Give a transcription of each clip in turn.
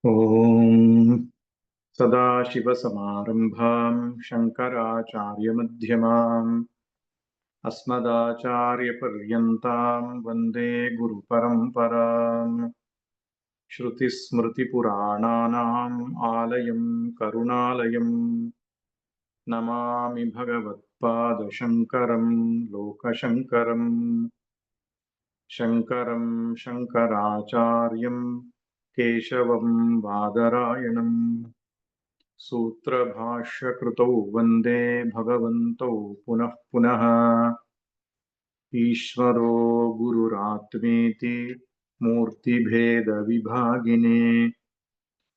ಓಂ ಸದಾಶಿವಸಮಾರಂಭಾಂ ಶಂಕರಾಚಾರ್ಯಮಧ್ಯಮಾಂ ಅಸ್ಮದಾಚಾರ್ಯಪರ್ಯಂತಾಂ ವಂದೇ ಗುರುಪರಂಪರಾಂ ಶ್ರುತಿಸ್ಮೃತಿಪುರಾಣಾನಾಂ ಆಲಯಂ ಕರುಣಾಲಯಂ ನಮಾಮಿ ಭಗವತ್ಪಾದಶಂಕರಂ ಲೋಕಶಂಕರಂ ಶಂಕರಂ ಶಂಕರಾಚಾರ್ಯಂ ಕೇಶವಂ ಬಾದರಾಯಣಂ सूत्रभाष्यकृतौ वन्दे भगवन्तौ पुनः पुनः ईश्वरो गुरुरात्मेति मूर्तिभेदविभागिने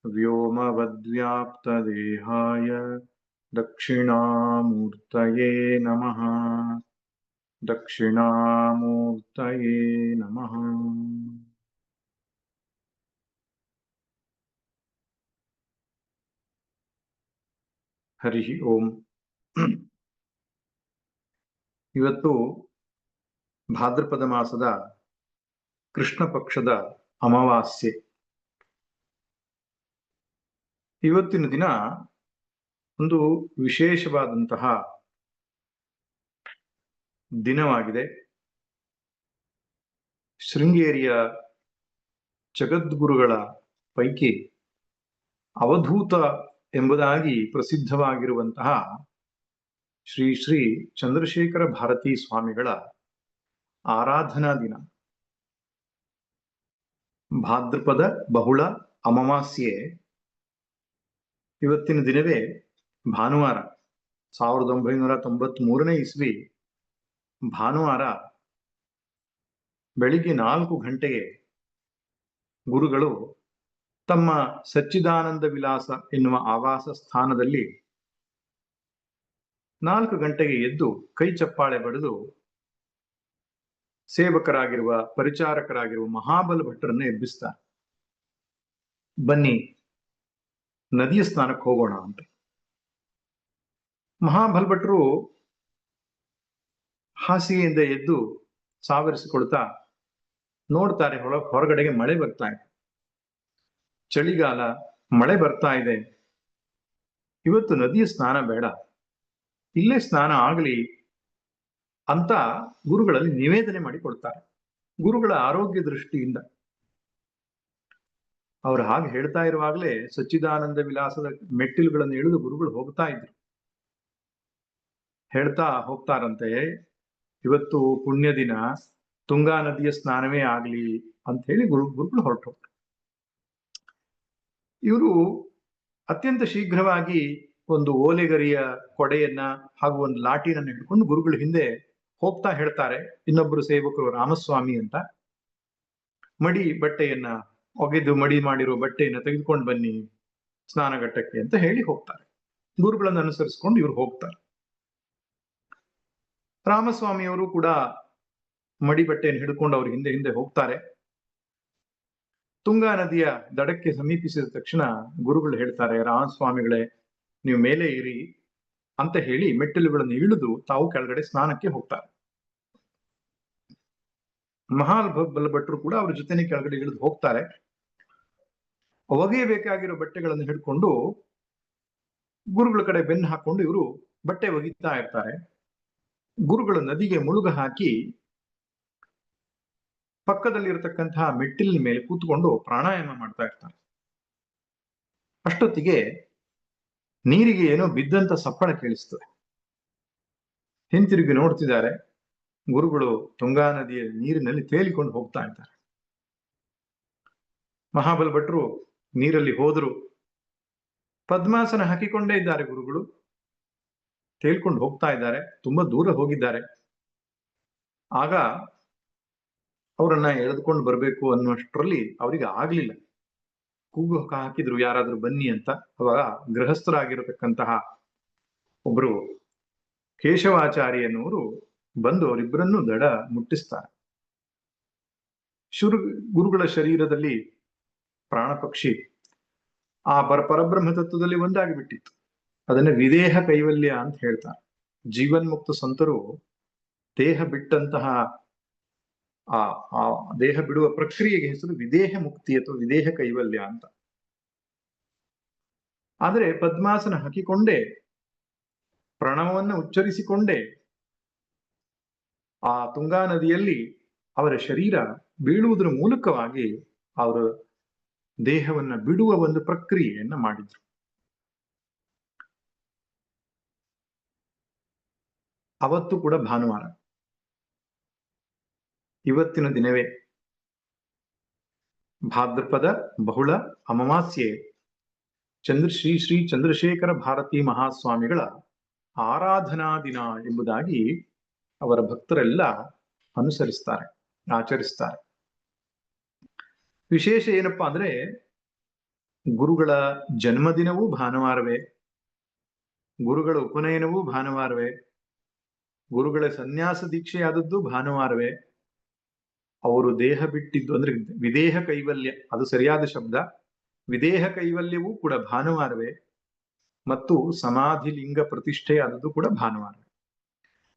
व्योमवद्व्याप्तदेहाय दक्षिणामूर्तये नमः दक्षिणामूर्तये नमः। ಹರಿ ಓಂ. ಇವತ್ತು ಭಾದ್ರಪದ ಮಾಸದ ಕೃಷ್ಣ ಪಕ್ಷದ ಅಮಾವಾಸ್ಯೆ. ಇವತ್ತಿನ ದಿನ ಒಂದು ವಿಶೇಷವಾದಂತಹ ದಿನವಾಗಿದೆ. ಶೃಂಗೇರಿಯ ಜಗದ್ಗುರುಗಳ ಪೈಕಿ ಅವಧೂತ ಎಂಬುದಾಗಿ ಪ್ರಸಿದ್ಧವಾಗಿರುವಂತಹ ಶ್ರೀ ಶ್ರೀ ಚಂದ್ರಶೇಖರ ಭಾರತೀ ಸ್ವಾಮಿಗಳ ಆರಾಧನಾ ದಿನ. ಭಾದ್ರಪದ ಬಹುಳ ಅಮಾವಾಸ್ಯೆ ಇವತ್ತಿನ ದಿನವೇ ಭಾನುವಾರ. 1993 ಇಸ್ವಿ ಭಾನುವಾರ ಬೆಳಿಗ್ಗೆ 4 ಗಂಟೆಗೆ ಗುರುಗಳು ತಮ್ಮ ಸಚ್ಚಿದಾನಂದ ವಿಲಾಸ ಎನ್ನುವ ಆವಾಸ ಸ್ಥಾನದಲ್ಲಿ 4 ಗಂಟೆಗೆ ಎದ್ದು ಕೈ ಚಪ್ಪಾಳೆ ಬಡಿದು ಸೇವಕರಾಗಿರುವ ಪರಿಚಾರಕರಾಗಿರುವ ಮಹಾಬಲ ಭಟ್ಟರನ್ನು ಎಬ್ಬಿಸ್ತಾರೆ. ಬನ್ನಿ ನದಿಯ ಸ್ನಾನಕ್ಕೆ ಹೋಗೋಣ ಅಂತ. ಮಹಾಬಲಭಟ್ರು ಹಾಸಿಗೆಯಿಂದ ಎದ್ದು ಸಾವರಿಸಿಕೊಳ್ತಾ ನೋಡ್ತಾರೆ, ಹೊರಗಡೆಗೆ ಮಳೆ ಬರ್ತಾ ಇದೆ. ಚಳಿಗಾಲ, ಮಳೆ ಬರ್ತಾ ಇದೆ. ಇವತ್ತು ನದಿಯ ಸ್ನಾನ ಬೇಡ, ಇಲ್ಲೇ ಸ್ನಾನ ಆಗಲಿ ಅಂತ ಗುರುಗಳಲ್ಲಿ ನಿವೇದನೆ ಮಾಡಿ ಕೊಡ್ತಾರೆ. ಗುರುಗಳ ಆರೋಗ್ಯ ದೃಷ್ಟಿಯಿಂದ ಅವರು ಹಾಗೆ ಹೇಳ್ತಾ ಇರುವಾಗಲೇ ಸಚ್ಚಿದಾನಂದ ವಿಲಾಸದ ಮೆಟ್ಟಿಲುಗಳನ್ನು ಇಳಿದು ಗುರುಗಳು ಹೋಗ್ತಾ ಇದ್ರು. ಹೇಳ್ತಾ ಹೋಗ್ತಾರಂತೆ, ಇವತ್ತು ಪುಣ್ಯ ದಿನ, ತುಂಗಾ ನದಿಯ ಸ್ನಾನವೇ ಆಗ್ಲಿ ಅಂತ ಹೇಳಿ ಗುರುಗಳು ಹೊರಟು. ಇವರು ಅತ್ಯಂತ ಶೀಘ್ರವಾಗಿ ಒಂದು ಓಲೆಗರಿಯ ಕೊಡೆಯನ್ನ ಹಾಗೂ ಒಂದು ಲಾಟಿನನ್ನು ಹಿಡ್ಕೊಂಡು ಗುರುಗಳ ಹಿಂದೆ ಹೋಗ್ತಾ ಹೇಳ್ತಾರೆ. ಇನ್ನೊಬ್ಬರು ಸೇವಕರು ರಾಮಸ್ವಾಮಿ ಅಂತ, ಮಡಿ ಬಟ್ಟೆಯನ್ನ ಒಗೆದು ಮಡಿ ಮಾಡಿರುವ ಬಟ್ಟೆಯನ್ನ ತೆಗೆದುಕೊಂಡು ಬನ್ನಿ ಸ್ನಾನಘಟ್ಟಕ್ಕೆ ಅಂತ ಹೇಳಿ ಹೋಗ್ತಾರೆ. ಗುರುಗಳನ್ನು ಅನುಸರಿಸಿಕೊಂಡು ಇವರು ಹೋಗ್ತಾರೆ. ರಾಮಸ್ವಾಮಿಯವರು ಕೂಡ ಮಡಿ ಬಟ್ಟೆಯನ್ನು ಹಿಡ್ಕೊಂಡು ಅವ್ರ ಹಿಂದೆ ಹಿಂದೆ ಹೋಗ್ತಾರೆ. ತುಂಗಾ ನದಿಯ ದಡಕ್ಕೆ ಸಮೀಪಿಸಿದ ತಕ್ಷಣ ಗುರುಗಳು ಹೇಳ್ತಾರೆ, ರಾಮಸ್ವಾಮಿಗಳೇ ನೀವು ಮೇಲೆ ಇರಿ ಅಂತ ಹೇಳಿ ಮೆಟ್ಟಿಲುಗಳನ್ನು ಇಳಿದು ತಾವು ಕೆಳಗಡೆ ಸ್ನಾನಕ್ಕೆ ಹೋಗ್ತಾರೆ. ಮಹಾಬಲಭಟ್ರು ಕೂಡ ಅವ್ರ ಜೊತೆನೆ ಕೆಳಗಡೆ ಇಳಿದು ಹೋಗ್ತಾರೆ. ಒಗೆಯಬೇಕಾಗಿರೋ ಬಟ್ಟೆಗಳನ್ನು ಹಿಡ್ಕೊಂಡು ಗುರುಗಳ ಕಡೆ ಬೆನ್ನು ಹಾಕೊಂಡು ಇವರು ಬಟ್ಟೆ ಒಗಿತಾ ಇರ್ತಾರೆ. ಗುರುಗಳು ನದಿಗೆ ಮುಳುಗ ಹಾಕಿ ಪಕ್ಕದಲ್ಲಿರತಕ್ಕಂತಹ ಮೆಟ್ಟಿಲಿನ ಮೇಲೆ ಕೂತ್ಕೊಂಡು ಪ್ರಾಣಾಯಾಮ ಮಾಡ್ತಾ ಇರ್ತಾರೆ. ಅಷ್ಟೊತ್ತಿಗೆ ನೀರಿಗೆ ಏನೋ ಬಿದ್ದಂತ ಸಪ್ಪಳ ಕೇಳಿಸ್ತದೆ. ಹಿಂತಿರುಗಿ ನೋಡ್ತಿದ್ದಾರೆ. ಗುರುಗಳು ತುಂಗಾ ನದಿಯ ನೀರಿನಲ್ಲಿ ತೇಲಿಕೊಂಡು ಹೋಗ್ತಾ ಇದ್ದಾರೆ. ಮಹಾಬಲ ಭಟ್ರು ನೀರಲ್ಲಿ ಹೋದ್ರು. ಪದ್ಮಾಸನ ಹಾಕಿಕೊಂಡೇ ಇದ್ದಾರೆ ಗುರುಗಳು. ತೇಲ್ಕೊಂಡು ಹೋಗ್ತಾ ಇದ್ದಾರೆ, ತುಂಬಾ ದೂರ ಹೋಗಿದ್ದಾರೆ. ಆಗ ಅವರನ್ನ ಎಳೆದುಕೊಂಡು ಬರ್ಬೇಕು ಅನ್ನುವಷ್ಟರಲ್ಲಿ ಅವರಿಗೆ ಆಗ್ಲಿಲ್ಲ. ಕೂಗು ಹಾಕಿದ್ರು ಯಾರಾದ್ರೂ ಬನ್ನಿ ಅಂತ. ಅವಾಗ ಗೃಹಸ್ಥರಾಗಿರತಕ್ಕಂತಹ ಒಬ್ರು ಕೇಶವಾಚಾರ್ಯ ಎನ್ನುವರು ಬಂದು ಅವರಿಬ್ಬರನ್ನು ದಡ ಮುಟ್ಟಿಸ್ತಾರೆ. ಗುರುಗಳ ಶರೀರದಲ್ಲಿ ಪ್ರಾಣ ಪಕ್ಷಿ ಆ ಪರಬ್ರಹ್ಮ ತತ್ವದಲ್ಲಿ ಒಂದಾಗಿಬಿಟ್ಟಿತ್ತು. ಅದನ್ನ ವಿದೇಹ ಕೈವಲ್ಯ ಅಂತ ಹೇಳ್ತಾರೆ. ಜೀವನ್ಮುಕ್ತ ಸಂತರು ದೇಹ ಬಿಟ್ಟಂತಹ ಆ ದೇಹ ಬಿಡುವ ಪ್ರಕ್ರಿಯೆಗೆ ಹೆಸರು ವಿದೇಹ ಮುಕ್ತಿ ಅಥವಾ ವಿದೇಹ ಕೈವಲ್ಯ ಅಂತ. ಆದರೆ ಪದ್ಮಾಸನ ಹಾಕಿಕೊಂಡೇ ಪ್ರಣವವನ್ನು ಉಚ್ಚರಿಸಿಕೊಂಡೇ ಆ ತುಂಗಾ ನದಿಯಲ್ಲಿ ಅವರ ಶರೀರ ಬೀಳುವುದರ ಮೂಲಕವಾಗಿ ಅವರ ದೇಹವನ್ನ ಬಿಡುವ ಒಂದು ಪ್ರಕ್ರಿಯೆಯನ್ನ ಮಾಡಿದ್ರು. ಅವತ್ತು ಕೂಡ ಭಾನುವಾರ, ಇವತ್ತಿನ ದಿನವೇ ಭಾದ್ರಪದ ಬಹುಳ ಅಮಾವಾಸ್ಯೆ ಶ್ರೀ ಶ್ರೀ ಚಂದ್ರಶೇಖರ ಭಾರತೀ ಮಹಾಸ್ವಾಮಿಗಳ ಆರಾಧನಾ ದಿನ ಎಂಬುದಾಗಿ ಅವರ ಭಕ್ತರೆಲ್ಲ ಅನುಸರಿಸ್ತಾರೆ, ಆಚರಿಸ್ತಾರೆ. ವಿಶೇಷ ಏನಪ್ಪಾ ಅಂದ್ರೆ ಗುರುಗಳ ಜನ್ಮದಿನವೂ ಭಾನುವಾರವೇ, ಗುರುಗಳ ಉಪನಯನವೂ ಭಾನುವಾರವೇ, ಗುರುಗಳ ಸನ್ಯಾಸ ದೀಕ್ಷೆಯಾದದ್ದು ಭಾನುವಾರವೇ, ಅವರು ದೇಹ ಬಿಟ್ಟಿದ್ದು ಅಂದ್ರೆ ವಿದೇಹ ಕೈವಲ್ಯ, ಅದು ಸರಿಯಾದ ಶಬ್ದ, ವಿದೇಹ ಕೈವಲ್ಯವೂ ಕೂಡ ಭಾನುವಾರವೇ, ಮತ್ತು ಸಮಾಧಿ ಲಿಂಗ ಪ್ರತಿಷ್ಠೆ ಆದದ್ದು ಕೂಡ ಭಾನುವಾರ.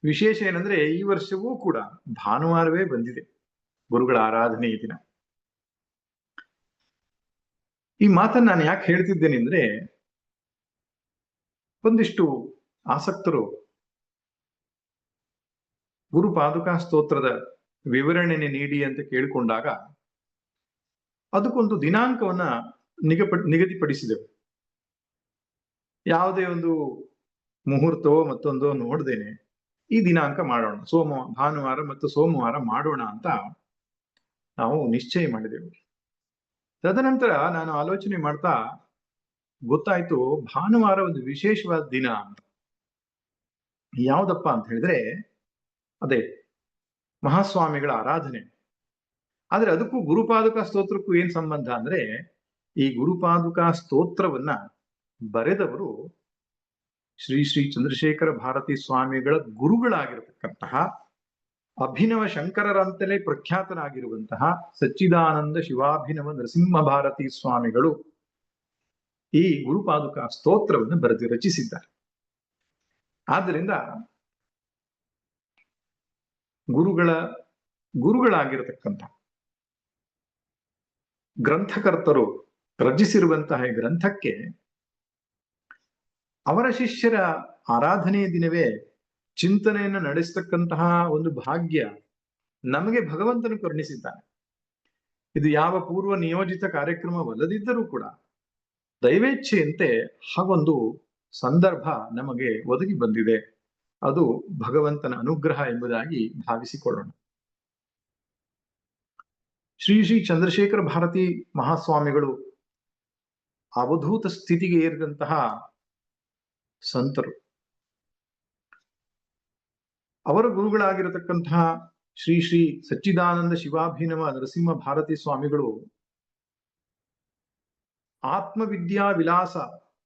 ವಿಶೇಷ ಏನಂದ್ರೆ ಈ ವರ್ಷವೂ ಕೂಡ ಭಾನುವಾರವೇ ಬಂದಿದೆ ಗುರುಗಳ ಆರಾಧನೆಯ ದಿನ. ಈ ಮಾತನ್ನ ನಾನು ಯಾಕೆ ಹೇಳ್ತಿದ್ದೇನೆ ಅಂದ್ರೆ, ಒಂದಿಷ್ಟು ಆಸಕ್ತರು ಗುರು ಪಾದುಕಾ ಸ್ತೋತ್ರದ ವಿವರಣೆ ನೀಡಿ ಅಂತ ಕೇಳಿಕೊಂಡಾಗ ಅದಕ್ಕೊಂದು ದಿನಾಂಕವನ್ನ ನಿಗದಿಪಡಿಸಿದೆವು. ಯಾವುದೇ ಒಂದು ಮುಹೂರ್ತವೋ ಮತ್ತೊಂದೋ ನೋಡ್ದೇನೆ ಈ ದಿನಾಂಕ ಮಾಡೋಣ, ಭಾನುವಾರ ಮತ್ತು ಸೋಮವಾರ ಮಾಡೋಣ ಅಂತ ನಾವು ನಿಶ್ಚಯ ಮಾಡಿದೆವು. ತದನಂತರ ನಾನು ಆಲೋಚನೆ ಮಾಡ್ತಾ ಗೊತ್ತಾಯ್ತು ಭಾನುವಾರ ಒಂದು ವಿಶೇಷವಾದ ದಿನ ಅಂತ. ಯಾವ್ದಪ್ಪ ಅಂತ ಹೇಳಿದ್ರೆ ಅದೇ ಮಹಾಸ್ವಾಮಿಗಳ ಆರಾಧನೆ. ಆದ್ರೆ ಅದಕ್ಕೂ ಗುರುಪಾದುಕಾ ಸ್ತೋತ್ರಕ್ಕೂ ಏನ್ ಸಂಬಂಧ ಅಂದ್ರೆ, ಈ ಗುರುಪಾದುಕಾ ಸ್ತೋತ್ರವನ್ನ ಬರೆದವರು ಶ್ರೀ ಶ್ರೀ ಚಂದ್ರಶೇಖರ ಭಾರತೀ ಸ್ವಾಮಿಗಳ ಗುರುಗಳಾಗಿರತಕ್ಕಂತಹ ಅಭಿನವ ಶಂಕರರಂತಲೇ ಪ್ರಖ್ಯಾತರಾಗಿರುವಂತಹ ಸಚ್ಚಿದಾನಂದ ಶಿವಾಭಿನವ ನರಸಿಂಹ ಭಾರತೀ ಸ್ವಾಮಿಗಳು ಈ ಗುರುಪಾದುಕಾ ಸ್ತೋತ್ರವನ್ನು ರಚಿಸಿದ್ದಾರೆ. ಆದ್ದರಿಂದ ಗುರುಗಳಾಗಿರತಕ್ಕಂಥ ಗ್ರಂಥಕರ್ತರು ರಚಿಸಿರುವಂತಹ ಈ ಗ್ರಂಥಕ್ಕೆ ಅವರ ಶಿಷ್ಯರ ಆರಾಧನೆಯ ದಿನವೇ ಚಿಂತನೆಯನ್ನು ನಡೆಸತಕ್ಕಂತಹ ಒಂದು ಭಾಗ್ಯ ನಮಗೆ ಭಗವಂತನು ಕರುಣಿಸಿದ್ದಾನೆ. ಇದು ಯಾವ ಪೂರ್ವ ನಿಯೋಜಿತ ಕಾರ್ಯಕ್ರಮವಲ್ಲದಿದ್ದರೂ ಕೂಡ ದೈವೇಚ್ಛೆಯಂತೆ ಹಾಗೊಂದು ಸಂದರ್ಭ ನಮಗೆ ಒದಗಿ ಬಂದಿದೆ. ಅದು ಭಗವಂತನ ಅನುಗ್ರಹ ಎಂಬುದಾಗಿ ಭಾವಿಸಿಕೊಳ್ಳೋಣ. ಶ್ರೀ ಶ್ರೀ ಚಂದ್ರಶೇಖರ ಭಾರತೀ ಮಹಾಸ್ವಾಮಿಗಳು ಅವಧೂತ ಸ್ಥಿತಿಗೆ ಏರಿದಂತಹ ಸಂತರು. ಅವರ ಗುರುಗಳಾಗಿರತಕ್ಕಂತಹ ಶ್ರೀ ಶ್ರೀ ಸಚ್ಚಿದಾನಂದ ಶಿವಾಭಿನವ ನರಸಿಂಹ ಭಾರತೀ ಸ್ವಾಮಿಗಳು ಆತ್ಮವಿದ್ಯಾ ವಿಲಾಸ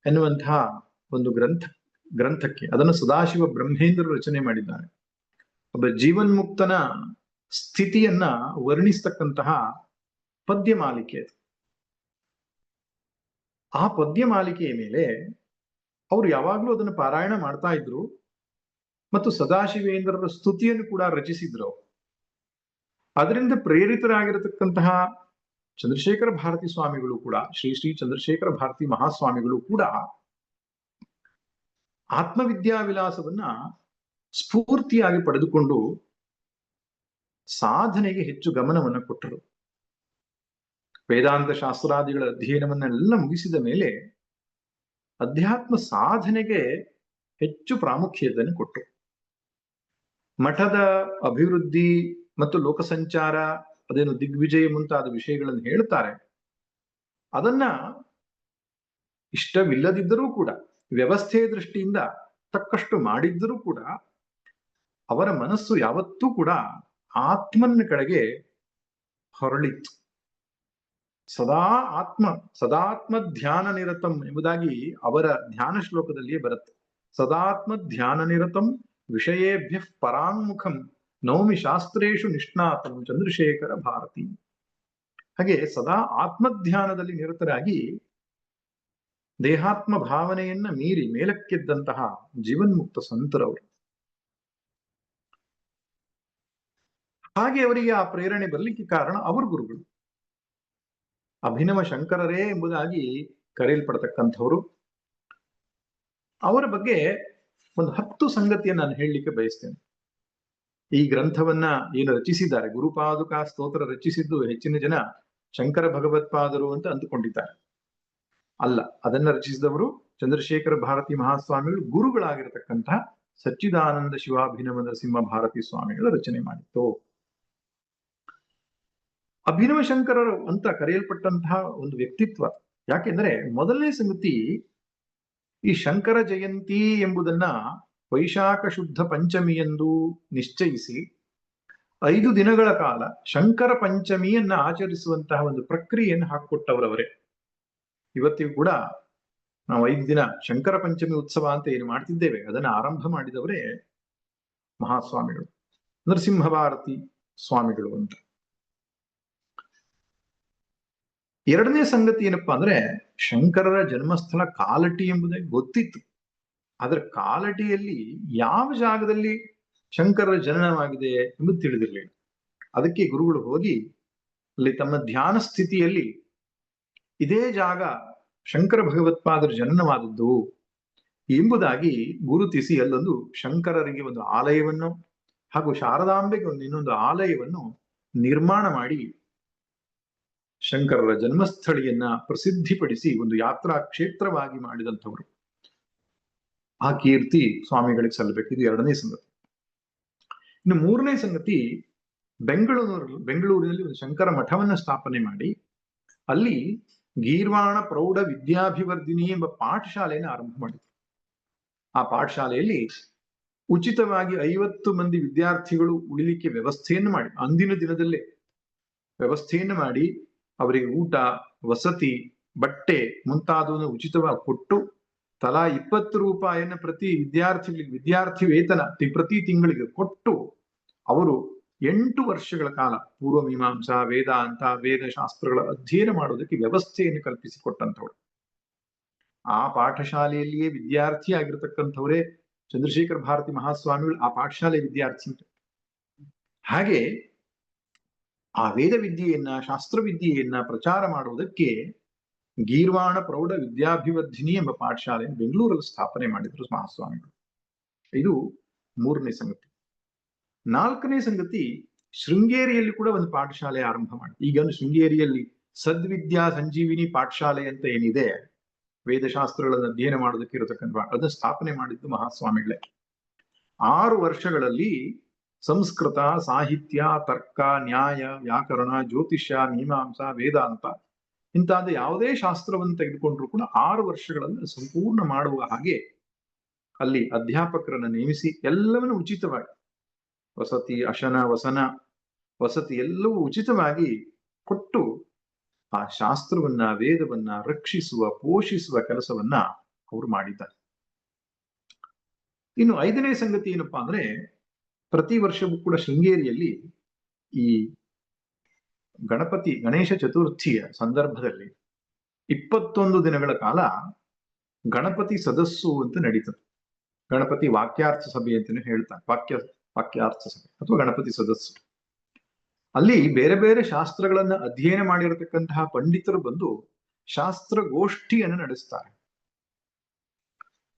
ಎನ್ನುವಂತಹ ಒಂದು ಗ್ರಂಥಕ್ಕೆ ಅದನ್ನು ಸದಾಶಿವ ಬ್ರಹ್ಮೇಂದ್ರ ರಚನೆ ಮಾಡಿದ್ದಾರೆ. ಒಬ್ಬ ಜೀವನ್ಮುಕ್ತನ ಸ್ಥಿತಿಯನ್ನ ವರ್ಣಿಸ್ತಕ್ಕಂತಹ ಪದ್ಯ ಮಾಲಿಕೆ ಅದು. ಆ ಪದ್ಯ ಮಾಲಿಕೆಯ ಮೇಲೆ ಅವರು ಯಾವಾಗ್ಲೂ ಅದನ್ನು ಪಾರಾಯಣ ಮಾಡ್ತಾ ಇದ್ರು ಮತ್ತು ಸದಾಶಿವೇಂದ್ರರ ಸ್ತುತಿಯನ್ನು ಕೂಡ ರಚಿಸಿದ್ರು. ಅದರಿಂದ ಪ್ರೇರಿತರಾಗಿರತಕ್ಕಂತಹ ಚಂದ್ರಶೇಖರ ಭಾರತೀ ಸ್ವಾಮಿಗಳು ಕೂಡ, ಶ್ರೀ ಶ್ರೀ ಚಂದ್ರಶೇಖರ ಭಾರತೀ ಮಹಾಸ್ವಾಮಿಗಳು ಕೂಡ ಆತ್ಮವಿದ್ಯಾ ವಿಲಾಸವನ್ನ ಸ್ಫೂರ್ತಿಯಾಗಿ ಪಡೆದುಕೊಂಡು ಸಾಧನೆಗೆ ಹೆಚ್ಚು ಗಮನವನ್ನು ಕೊಟ್ಟರು. ವೇದಾಂತ ಶಾಸ್ತ್ರಾದಿಗಳ ಅಧ್ಯಯನವನ್ನೆಲ್ಲ ಮುಗಿಸಿದ ಮೇಲೆ ಅಧ್ಯಾತ್ಮ ಸಾಧನೆಗೆ ಹೆಚ್ಚು ಪ್ರಾಮುಖ್ಯತೆಯನ್ನು ಕೊಟ್ಟರು. ಮಠದ ಅಭಿವೃದ್ಧಿ ಮತ್ತು ಲೋಕ ಸಂಚಾರ, ಅದೇನು ದಿಗ್ವಿಜಯ ಮುಂತಾದ ವಿಷಯಗಳನ್ನು ಹೇಳ್ತಾರೆ. ಅದನ್ನ ಇಷ್ಟವಿಲ್ಲದಿದ್ದರೂ ಕೂಡ, ವ್ಯವಸ್ಥೆಯ ದೃಷ್ಟಿಯಿಂದ ತಕ್ಕಷ್ಟು ಮಾಡಿದ್ದರೂ ಕೂಡ ಅವರ ಮನಸ್ಸು ಯಾವತ್ತೂ ಕೂಡ ಆತ್ಮನ ಕಡೆಗೆ ಹೊರಳಿತ್ತು. ಸದಾತ್ಮ ಧ್ಯಾನ ನಿರತಂ ಎಂಬುದಾಗಿ ಅವರ ಧ್ಯಾನ ಶ್ಲೋಕದಲ್ಲಿಯೇ ಬರುತ್ತೆ. ಸದಾತ್ಮ ಧ್ಯಾನ ನಿರತಂ ವಿಷಯೇಭ್ಯ ಪರಾಂಗುಖಂ ನೌಮಿ ಶಾಸ್ತ್ರೇಶು ನಿಷ್ಣಾತಂ ಚಂದ್ರಶೇಖರ ಭಾರತಿ. ಹಾಗೆ ಸದಾ ಆತ್ಮಧ್ಯಾನದಲ್ಲಿ ನಿರತರಾಗಿ ದೇಹಾತ್ಮ ಭಾವನೆಯನ್ನ ಮೀರಿ ಮೇಲಕ್ಕೆದ್ದಂತಹ ಜೀವನ್ಮುಕ್ತ ಸಂತರವರು. ಹಾಗೆ ಅವರಿಗೆ ಆ ಪ್ರೇರಣೆ ಬರಲಿಕ್ಕೆ ಕಾರಣ ಅವರ ಗುರುಗಳು ಅಭಿನವ ಶಂಕರರೇ ಎಂಬುದಾಗಿ ಕರೆಯಲ್ಪಡತಕ್ಕಂಥವರು. ಅವರ ಬಗ್ಗೆ ಒಂದು 10 ಸಂಗತಿಯನ್ನು ನಾನು ಹೇಳಲಿಕ್ಕೆ ಬಯಸ್ತೇನೆ. ಈ ಗ್ರಂಥವನ್ನ ಏನು ರಚಿಸಿದ್ದಾರೆ, ಗುರುಪಾದುಕಾ ಸ್ತೋತ್ರ ರಚಿಸಿದ್ದು ಹೆಚ್ಚಿನ ಜನ ಶಂಕರ ಭಗವತ್ಪಾದರು ಅಂತ ಅಂದುಕೊಂಡಿದ್ದಾರೆ. ಅಲ್ಲ, ಅದನ್ನ ರಚಿಸಿದವರು ಚಂದ್ರಶೇಖರ ಭಾರತಿ ಮಹಾಸ್ವಾಮಿಗಳು, ಗುರುಗಳಾಗಿರತಕ್ಕಂತಹ ಸಚ್ಚಿದಾನಂದ ಶಿವಾಭಿನವ ನರಸಿಂಹ ಭಾರತಿ ಸ್ವಾಮಿಗಳು ರಚನೆ ಮಾಡಿತ್ತು. ಅಭಿನವ ಶಂಕರರು ಅಂತ ಕರೆಯಲ್ಪಟ್ಟಂತಹ ಒಂದು ವ್ಯಕ್ತಿತ್ವ. ಯಾಕೆಂದ್ರೆ ಮೊದಲನೇ ಸಂಗತಿ, ಈ ಶಂಕರ ಜಯಂತಿ ಎಂಬುದನ್ನ ವೈಶಾಖ ಶುದ್ಧ ಪಂಚಮಿ ಎಂದು ನಿಶ್ಚಯಿಸಿ 5 ದಿನಗಳ ಕಾಲ ಶಂಕರ ಪಂಚಮಿಯನ್ನ ಆಚರಿಸುವಂತಹ ಒಂದು ಪ್ರಕ್ರಿಯೆಯನ್ನು ಹಾಕಿಕೊಟ್ಟವರವರೇ. ಇವತ್ತಿಗೂ ಕೂಡ ನಾವು 5 ದಿನ ಶಂಕರ ಪಂಚಮಿ ಉತ್ಸವ ಅಂತ ಏನು ಮಾಡ್ತಿದ್ದೇವೆ, ಅದನ್ನ ಆರಂಭ ಮಾಡಿದವರೇ ಮಹಾಸ್ವಾಮಿಗಳು, ನರಸಿಂಹ ಭಾರತಿ ಸ್ವಾಮಿಗಳು ಅಂತ. ಎರಡನೇ ಸಂಗತಿ ಏನಪ್ಪಾ ಅಂದ್ರೆ, ಶಂಕರರ ಜನ್ಮಸ್ಥಳ ಕಾಲಟಿ ಎಂಬುದೇ ಗೊತ್ತಿತ್ತು. ಆದ್ರೆ ಕಾಲಟಿಯಲ್ಲಿ ಯಾವ ಜಾಗದಲ್ಲಿ ಶಂಕರರ ಜನನವಾಗಿದೆ ಎಂಬುದು ತಿಳಿದಿರಲಿಲ್ಲ. ಅದಕ್ಕೆ ಗುರುಗಳು ಹೋಗಿ ಅಲ್ಲಿ ತಮ್ಮ ಧ್ಯಾನ ಸ್ಥಿತಿಯಲ್ಲಿ ಇದೇ ಜಾಗ ಶಂಕರ ಭಗವತ್ಪಾದರ ಜನನವಾದದ್ದು ಎಂಬುದಾಗಿ ಗುರುತಿಸಿ ಅಲ್ಲೊಂದು ಶಂಕರರಿಗೆ ಒಂದು ಆಲಯವನ್ನು ಹಾಗೂ ಶಾರದಾಂಬೆಗೆ ಒಂದು ಇನ್ನೊಂದು ಆಲಯವನ್ನು ನಿರ್ಮಾಣ ಮಾಡಿ ಶಂಕರರ ಜನ್ಮಸ್ಥಳಿಯನ್ನ ಪ್ರಸಿದ್ಧಿಪಡಿಸಿ ಒಂದು ಯಾತ್ರಾ ಕ್ಷೇತ್ರವಾಗಿ ಮಾಡಿದಂಥವರು. ಆ ಕೀರ್ತಿ ಸ್ವಾಮಿಗಳಿಗೆ ಸಲ್ಲಬೇಕು. ಇದು ಎರಡನೇ ಸಂಗತಿ. ಇನ್ನು ಮೂರನೇ ಸಂಗತಿ, ಬೆಂಗಳೂರಿನಲ್ಲಿ ಒಂದು ಶಂಕರ ಮಠವನ್ನ ಸ್ಥಾಪನೆ ಮಾಡಿ ಅಲ್ಲಿ ಗೀರ್ವಾಣ ಪ್ರೌಢ ವಿದ್ಯಾಭಿವರ್ಧಿನಿ ಎಂಬ ಪಾಠಶಾಲೆಯನ್ನು ಆರಂಭ ಮಾಡಿದ್ರು. ಆ ಪಾಠಶಾಲೆಯಲ್ಲಿ ಉಚಿತವಾಗಿ 50 ಮಂದಿ ವಿದ್ಯಾರ್ಥಿಗಳು ಉಳಿಲಿಕ್ಕೆ ವ್ಯವಸ್ಥೆಯನ್ನು ಮಾಡಿ, ಅಂದಿನ ದಿನದಲ್ಲೇ ವ್ಯವಸ್ಥೆಯನ್ನು ಮಾಡಿ ಅವರಿಗೆ ಊಟ, ವಸತಿ, ಬಟ್ಟೆ ಮುಂತಾದವನ್ನು ಉಚಿತವಾಗಿ ಕೊಟ್ಟು ತಲಾ 20 ರೂಪಾಯಿಯನ್ನು ಪ್ರತಿ ವಿದ್ಯಾರ್ಥಿ ವೇತನ ಪ್ರತಿ ತಿಂಗಳಿಗೆ ಕೊಟ್ಟು ಅವರು 8 ವರ್ಷಗಳ ಕಾಲ ಪೂರ್ವ ಮೀಮಾಂಸಾ, ವೇದಾಂತ, ವೇದಶಾಸ್ತ್ರಗಳ ಅಧ್ಯಯನ ಮಾಡೋದಕ್ಕೆ ವ್ಯವಸ್ಥೆಯನ್ನು ಕಲ್ಪಿಸಿಕೊಟ್ಟಂಥವ್ರು. ಆ ಪಾಠಶಾಲೆಯಲ್ಲಿಯೇ ವಿದ್ಯಾರ್ಥಿ ಆಗಿರತಕ್ಕಂಥವರೇ ಚಂದ್ರಶೇಖರ ಭಾರತಿ ಮಹಾಸ್ವಾಮಿಗಳು ಆ ಪಾಠಶಾಲೆ ವಿದ್ಯಾರ್ಥಿ. ಹಾಗೆ ಆ ವೇದ ವಿದ್ಯೆಯನ್ನ, ಶಾಸ್ತ್ರವಿದ್ಯೆಯನ್ನ ಪ್ರಚಾರ ಮಾಡುವುದಕ್ಕೆ ಗೀರ್ವಾಣ ಪ್ರೌಢ ವಿದ್ಯಾಭಿವರ್ಧಿನಿ ಎಂಬ ಪಾಠಶಾಲೆಯನ್ನು ಬೆಂಗಳೂರಲ್ಲಿ ಸ್ಥಾಪನೆ ಮಾಡಿದ್ರು ಮಹಾಸ್ವಾಮಿಗಳು. ಇದು ಮೂರನೇ ಸಂಗತಿ. ನಾಲ್ಕನೇ ಸಂಗತಿ, ಶೃಂಗೇರಿಯಲ್ಲಿ ಕೂಡ ಒಂದು ಪಾಠಶಾಲೆ ಆರಂಭ ಮಾಡಿ. ಈಗ ಶೃಂಗೇರಿಯಲ್ಲಿ ಸದ್ವಿದ್ಯಾ ಸಂಜೀವಿನಿ ಪಾಠಶಾಲೆ ಅಂತ ಏನಿದೆ, ವೇದಶಾಸ್ತ್ರಗಳನ್ನು ಅಧ್ಯಯನ ಮಾಡೋದಕ್ಕೆ ಇರತಕ್ಕಂಥ, ಅದನ್ನು ಸ್ಥಾಪನೆ ಮಾಡಿದ್ದು ಮಹಾಸ್ವಾಮಿಗಳೇ. 6 ವರ್ಷಗಳಲ್ಲಿ ಸಂಸ್ಕೃತ, ಸಾಹಿತ್ಯ, ತರ್ಕ, ನ್ಯಾಯ, ವ್ಯಾಕರಣ, ಜ್ಯೋತಿಷ್ಯ, ಮೀಮಾಂಸಾ, ವೇದಾಂತ ಇಂತಾದ ಯಾವುದೇ ಶಾಸ್ತ್ರವನ್ನು ತೆಗೆದುಕೊಂಡ್ರು ಕೂಡ 6 ವರ್ಷಗಳಲ್ಲಿ ಸಂಪೂರ್ಣ ಮಾಡುವ ಹಾಗೆ ಅಲ್ಲಿ ಅಧ್ಯಾಪಕರನ್ನು ನೇಮಿಸಿ ಎಲ್ಲವನ್ನು ಉಚಿತವಾಗಿ, ವಸತಿ, ಅಶನ, ವಸತಿ ಎಲ್ಲವೂ ಉಚಿತವಾಗಿ ಕೊಟ್ಟು ಆ ಶಾಸ್ತ್ರವನ್ನ, ವೇದವನ್ನ ರಕ್ಷಿಸುವ, ಪೋಷಿಸುವ ಕೆಲಸವನ್ನ ಅವರು ಮಾಡಿದ್ದಾರೆ. ಇನ್ನು 5ನೇ ಸಂಗತಿ ಏನಪ್ಪಾ ಅಂದ್ರೆ, ಪ್ರತಿ ವರ್ಷವೂ ಕೂಡ ಶೃಂಗೇರಿಯಲ್ಲಿ ಈ ಗಣೇಶ ಚತುರ್ಥಿಯ ಸಂದರ್ಭದಲ್ಲಿ 21 ದಿನಗಳ ಕಾಲ ಗಣಪತಿ ಸದಸ್ಸು ಅಂತ ನಡೀತದೆ. ಗಣಪತಿ ವಾಕ್ಯಾರ್ಥ ಸಭೆ ಅಂತಾನೆ ಹೇಳ್ತಾರೆ, ವಾಕ್ಯಾರ್ಥ ಸಭೆ ಅಥವಾ ಗಣಪತಿ ಸದಸ್ಸು. ಅಲ್ಲಿ ಬೇರೆ ಬೇರೆ ಶಾಸ್ತ್ರಗಳನ್ನ ಅಧ್ಯಯನ ಮಾಡಿರತಕ್ಕಂತಹ ಪಂಡಿತರು ಬಂದು ಶಾಸ್ತ್ರಗೋಷ್ಠಿಯನ್ನು ನಡೆಸ್ತಾರೆ.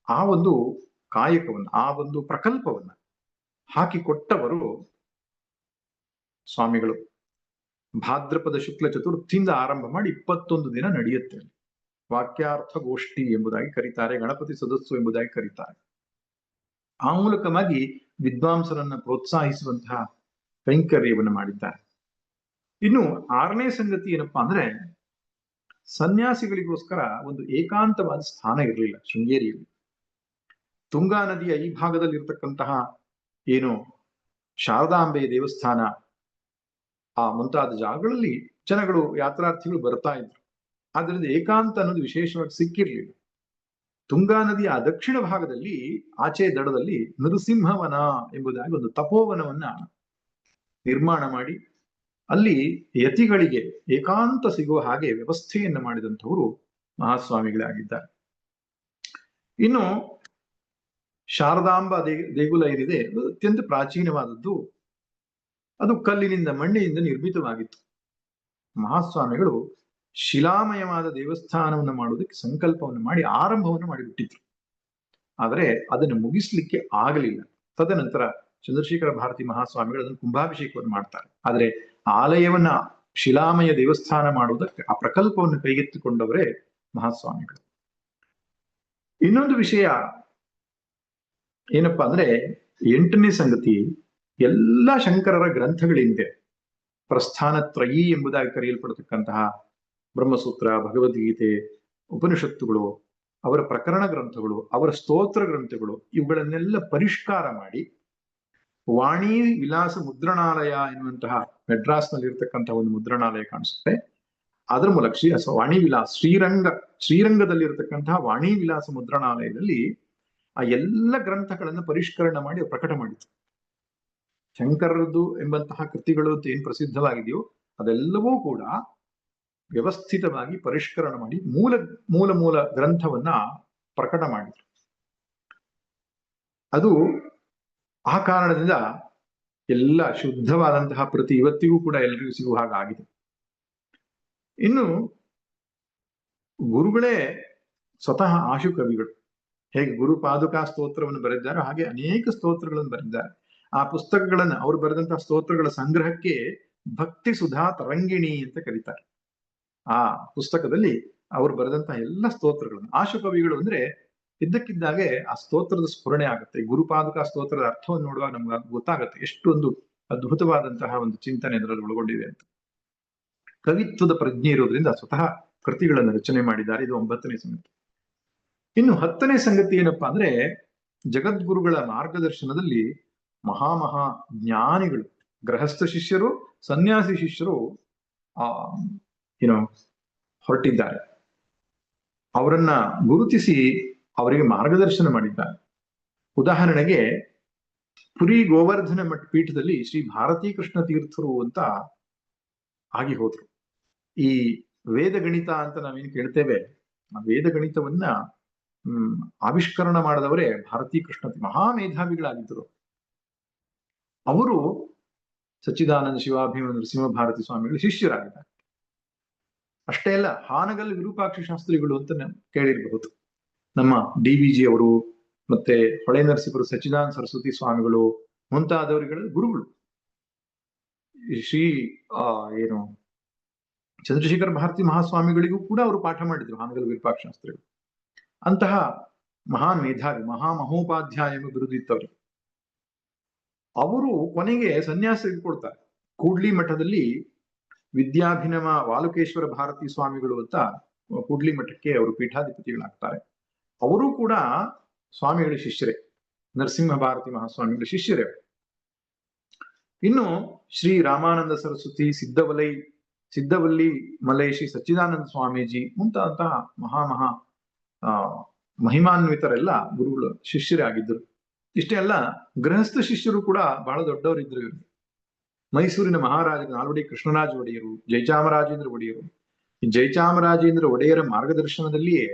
ಆ ಒಂದು ಕಾಯಕವನ್ನ, ಆ ಒಂದು ಪ್ರಕಲ್ಪವನ್ನ ಹಾಕಿಕೊಟ್ಟವರು ಸ್ವಾಮಿಗಳು. ಭಾದ್ರಪದ ಶುಕ್ಲ ಚತುರ್ಥಿಯಿಂದ ಆರಂಭ ಮಾಡಿ 21 ದಿನ ನಡೆಯುತ್ತೆ. ವಾಕ್ಯಾರ್ಥ ಗೋಷ್ಠಿ ಎಂಬುದಾಗಿ ಕರೀತಾರೆ, ಗಣಪತಿ ಸದಸ್ಸು ಎಂಬುದಾಗಿ ಕರೀತಾರೆ. ಆ ಮೂಲಕವಾಗಿ ವಿದ್ವಾಂಸರನ್ನ ಪ್ರೋತ್ಸಾಹಿಸುವಂತಹ ಕೈಂಕರ್ಯವನ್ನು ಮಾಡಿದ್ದಾರೆ. ಇನ್ನು 6ನೇ ಸಂಗತಿ ಏನಪ್ಪಾ ಅಂದ್ರೆ, ಸನ್ಯಾಸಿಗಳಿಗೋಸ್ಕರ ಒಂದು ಏಕಾಂತವಾದ ಸ್ಥಾನ ಇರಲಿಲ್ಲ ಶೃಂಗೇರಿಯಲ್ಲಿ. ತುಂಗಾ ನದಿಯ ಈ ಭಾಗದಲ್ಲಿ ಇರತಕ್ಕಂತಹ ಏನು ಶಾರದಾಂಬೆ ದೇವಸ್ಥಾನ, ಆ ಮುಂತಾದ ಜಾಗಗಳಲ್ಲಿ ಜನಗಳು, ಯಾತ್ರಾರ್ಥಿಗಳು ಬರ್ತಾ ಇದ್ರು. ಆದ್ರಿಂದ ಏಕಾಂತ ಅನ್ನೋದು ವಿಶೇಷವಾಗಿ ಸಿಕ್ಕಿರ್ಲಿಲ್ಲ. ತುಂಗಾ ನದಿಯ ದಕ್ಷಿಣ ಭಾಗದಲ್ಲಿ ಆಚೆ ದಡದಲ್ಲಿ ನರಸಿಂಹವನ ಎಂಬುದಾಗಿ ಒಂದು ತಪೋವನವನ್ನ ನಿರ್ಮಾಣ ಮಾಡಿ ಅಲ್ಲಿ ಯತಿಗಳಿಗೆ ಏಕಾಂತ ಸಿಗುವ ಹಾಗೆ ವ್ಯವಸ್ಥೆಯನ್ನು ಮಾಡಿದಂಥವರು ಮಹಾಸ್ವಾಮಿಗಳೇ ಆಗಿದ್ದಾರೆ. ಇನ್ನು ಶಾರದಾಂಬ ದೇಗುಲ ಏನಿದೆ, ಅತ್ಯಂತ ಪ್ರಾಚೀನವಾದದ್ದು. ಅದು ಕಲ್ಲಿನಿಂದ, ಮಣ್ಣಿನಿಂದ ನಿರ್ಮಿತವಾಗಿತ್ತು. ಮಹಾಸ್ವಾಮಿಗಳು ಶಿಲಾಮಯವಾದ ದೇವಸ್ಥಾನವನ್ನು ಮಾಡುವುದಕ್ಕೆ ಸಂಕಲ್ಪವನ್ನು ಮಾಡಿ ಆರಂಭವನ್ನು ಮಾಡಿಬಿಟ್ಟಿದ್ರು. ಆದರೆ ಅದನ್ನು ಮುಗಿಸ್ಲಿಕ್ಕೆ ಆಗಲಿಲ್ಲ. ತದನಂತರ ಚಂದ್ರಶೇಖರ ಭಾರತಿ ಮಹಾಸ್ವಾಮಿಗಳು ಅದನ್ನು ಕುಂಭಾಭಿಷೇಕವನ್ನು ಮಾಡ್ತಾರೆ. ಆದರೆ ಆಲಯವನ್ನ ಶಿಲಾಮಯ ದೇವಸ್ಥಾನ ಮಾಡುವುದಕ್ಕೆ ಆ ಪ್ರಕಲ್ಪವನ್ನು ಕೈಗೆತ್ತಿಕೊಂಡವರೇ ಮಹಾಸ್ವಾಮಿಗಳು. ಇನ್ನೊಂದು ವಿಷಯ ಏನಪ್ಪಾ ಅಂದ್ರೆ, 8ನೇ ಸಂಗತಿ, ಎಲ್ಲ ಶಂಕರರ ಗ್ರಂಥಗಳೇನಿದೆ, ಪ್ರಸ್ಥಾನತ್ರಯೀ ಎಂಬುದಾಗಿ ಕರೆಯಲ್ಪಡತಕ್ಕಂತಹ ಬ್ರಹ್ಮಸೂತ್ರ, ಭಗವದ್ಗೀತೆ, ಉಪನಿಷತ್ತುಗಳು, ಅವರ ಪ್ರಕರಣ ಗ್ರಂಥಗಳು, ಅವರ ಸ್ತೋತ್ರ ಗ್ರಂಥಗಳು, ಇವುಗಳನ್ನೆಲ್ಲ ಪರಿಷ್ಕಾರ ಮಾಡಿ ವಾಣಿ ವಿಲಾಸ ಮುದ್ರಣಾಲಯ ಎನ್ನುವಂತಹ ಮೆಡ್ರಾಸ್ನಲ್ಲಿ ಇರತಕ್ಕಂತಹ ಒಂದು ಮುದ್ರಣಾಲಯ ಕಾಣಿಸುತ್ತೆ. ಅದರ ಮೂಲಕ ವಾಣಿ ವಿಲಾಸ ಶ್ರೀರಂಗದಲ್ಲಿರತಕ್ಕಂತಹ ವಾಣಿ ವಿಲಾಸ ಮುದ್ರಣಾಲಯದಲ್ಲಿ ಆ ಎಲ್ಲ ಗ್ರಂಥಗಳನ್ನು ಪರಿಷ್ಕರಣೆ ಮಾಡಿ ಪ್ರಕಟ ಮಾಡಿತು. ಶಂಕರರದ್ದು ಎಂಬಂತಹ ಕೃತಿಗಳು ಅಂತ ಏನ್ ಪ್ರಸಿದ್ಧವಾಗಿದೆಯೋ ಅದೆಲ್ಲವೂ ಕೂಡ ವ್ಯವಸ್ಥಿತವಾಗಿ ಪರಿಷ್ಕರಣೆ ಮಾಡಿ ಮೂಲ ಗ್ರಂಥವನ್ನ ಪ್ರಕಟ ಮಾಡಿದ್ರು. ಅದು ಆ ಕಾರಣದಿಂದ ಎಲ್ಲ ಶುದ್ಧವಾದಂತಹ ಪ್ರತಿ ಇವತ್ತಿಗೂ ಕೂಡ ಎಲ್ಲರಿಗೂ ಸಿಗುವ ಹಾಗಾಗಿದೆ. ಇನ್ನು ಗುರುಗಳೇ ಸ್ವತಃ ಆಶು ಕವಿಗಳು. ಹೇಗೆ ಗುರು ಪಾದುಕಾ ಸ್ತೋತ್ರವನ್ನು ಬರೆದಿದ್ದಾರೆ, ಹಾಗೆ ಅನೇಕ ಸ್ತೋತ್ರಗಳನ್ನು ಬರೆದಿದ್ದಾರೆ. ಆ ಪುಸ್ತಕಗಳನ್ನು, ಅವರು ಬರೆದಂತಹ ಸ್ತೋತ್ರಗಳ ಸಂಗ್ರಹಕ್ಕೆ ಭಕ್ತಿ ಸುಧಾ ತರಂಗಿಣಿ ಅಂತ ಕರೀತಾರೆ. ಆ ಪುಸ್ತಕದಲ್ಲಿ ಅವರು ಬರೆದಂತಹ ಎಲ್ಲ ಸ್ತೋತ್ರಗಳನ್ನು, ಆಶು ಕವಿಗಳು ಅಂದ್ರೆ ಇದ್ದಕ್ಕಿದ್ದಾಗೆ ಆ ಸ್ತೋತ್ರದ ಸ್ಫುರಣೆ ಆಗುತ್ತೆ. ಗುರುಪಾದುಕಾ ಸ್ತೋತ್ರದ ಅರ್ಥವನ್ನು ನೋಡುವಾಗ ನಮ್ಗೆ ಗೊತ್ತಾಗುತ್ತೆ ಎಷ್ಟು ಒಂದು ಅದ್ಭುತವಾದಂತಹ ಒಂದು ಚಿಂತನೆ ಅದರಲ್ಲಿ ಒಳಗೊಂಡಿದೆ ಅಂತ. ಕವಿತ್ವದ ಪ್ರಜ್ಞೆ ಇರೋದ್ರಿಂದ ಸ್ವತಃ ಕೃತಿಗಳನ್ನು ರಚನೆ ಮಾಡಿದ್ದಾರೆ. ಇದು 9ನೇ ಸಂಗತಿ. ಇನ್ನು 10ನೇ ಸಂಗತಿ ಏನಪ್ಪಾ ಅಂದ್ರೆ, ಜಗದ್ಗುರುಗಳ ಮಾರ್ಗದರ್ಶನದಲ್ಲಿ ಮಹಾ ಜ್ಞಾನಿಗಳು, ಗೃಹಸ್ಥ ಶಿಷ್ಯರು, ಸನ್ಯಾಸಿ ಶಿಷ್ಯರು ಹೊರಟಿದ್ದಾರೆ. ಅವರನ್ನ ಗುರುತಿಸಿ ಅವರಿಗೆ ಮಾರ್ಗದರ್ಶನ ಮಾಡಿದ್ದಾರೆ. ಉದಾಹರಣೆಗೆ ಪುರಿ ಗೋವರ್ಧನ ಪೀಠದಲ್ಲಿ ಶ್ರೀ ಭಾರತೀ ಕೃಷ್ಣ ತೀರ್ಥರು ಅಂತ ಆಗಿ ಹೋದ್ರು. ಈ ವೇದ ಗಣಿತ ಅಂತ ನಾವೇನು ಕೇಳ್ತೇವೆ, ಆ ವೇದ ಗಣಿತವನ್ನ ಆವಿಷ್ಕರಣ ಮಾಡಿದವರೇ ಭಾರತೀ ಕೃಷ್ಣ, ಮಹಾ ಮೇಧಾವಿಗಳಾಗಿದ್ದರು. ಅವರು ಸಚ್ಚಿದಾನಂದ ಶಿವಾಭಿಮ ನರಸಿಂಹ ಭಾರತಿ ಸ್ವಾಮಿಗಳು ಶಿಷ್ಯರಾಗಿದ್ದಾರೆ. ಅಷ್ಟೇ ಅಲ್ಲ, ಹಾನಗಲ್ ವಿರೂಪಾಕ್ಷ ಶಾಸ್ತ್ರಿಗಳು ಅಂತ ಕೇಳಿರಬಹುದು. ನಮ್ಮ DVG ಅವರು ಮತ್ತೆ ಹೊಳೆ ನರಸೀಪುರ ಸಚ್ಚಿದಾನಂದ ಸರಸ್ವತಿ ಸ್ವಾಮಿಗಳು ಮುಂತಾದವರುಗಳ ಗುರುಗಳು. ಶ್ರೀ ಚಂದ್ರಶೇಖರ ಭಾರತಿ ಮಹಾಸ್ವಾಮಿಗಳಿಗೂ ಕೂಡ ಅವರು ಪಾಠ ಮಾಡಿದ್ರು, ಹಾನಗಲ್ ವಿರೂಪಾಕ್ಷ ಶಾಸ್ತ್ರಿಗಳು. ಅಂತಹ ಮಹಾನ್ ಮೇಧಾವಿ, ಮಹೋಪಾಧ್ಯಾಯ ಎಂಬ ಬಿರುದಿತ್ತವರು. ಅವರು ಕೊನೆಗೆ ಸನ್ಯಾಸ ತೆಗೆದುಕೊಳ್ತಾರೆ. ಕೂಡ್ಲಿ ಮಠದಲ್ಲಿ ವಿದ್ಯಾಭಿನವ ವಾಲುಕೇಶ್ವರ ಭಾರತಿ ಸ್ವಾಮಿಗಳು ಅಂತ ಕೂಡ್ಲಿ ಮಠಕ್ಕೆ ಅವರು ಪೀಠಾಧಿಪತಿಗಳಾಗ್ತಾರೆ. ಅವರು ಕೂಡ ಸ್ವಾಮಿಗಳ ಶಿಷ್ಯರೇ, ನರಸಿಂಹ ಭಾರತಿ ಮಹಾಸ್ವಾಮಿಗಳ ಶಿಷ್ಯರೇ. ಇನ್ನು ಶ್ರೀ ರಾಮಾನಂದ ಸರಸ್ವತಿ, ಸಿದ್ದವಲ್ಲಿ ಮಲೇಶಿ, ಸಚ್ಚಿದಾನಂದ ಸ್ವಾಮೀಜಿ ಮುಂತಾದಂತಹ ಮಹಾ ಮಹಿಮಾನ್ವಿತರೆಲ್ಲ ಗುರುಗಳು ಶಿಷ್ಯರೇ ಆಗಿದ್ದರು. ಇಷ್ಟೇ ಅಲ್ಲ, ಗೃಹಸ್ಥ ಶಿಷ್ಯರು ಕೂಡ ಬಹಳ ದೊಡ್ಡವರಿದ್ರು ಇವರು. ಮೈಸೂರಿನ ಮಹಾರಾಜ ನಾಲ್ವಡಿ ಕೃಷ್ಣರಾಜ ಒಡೆಯರು, ಜಯಚಾಮರಾಜೇಂದ್ರ ಒಡೆಯರು. ಈ ಜಯಚಾಮರಾಜೇಂದ್ರ ಒಡೆಯರ ಮಾರ್ಗದರ್ಶನದಲ್ಲಿಯೇ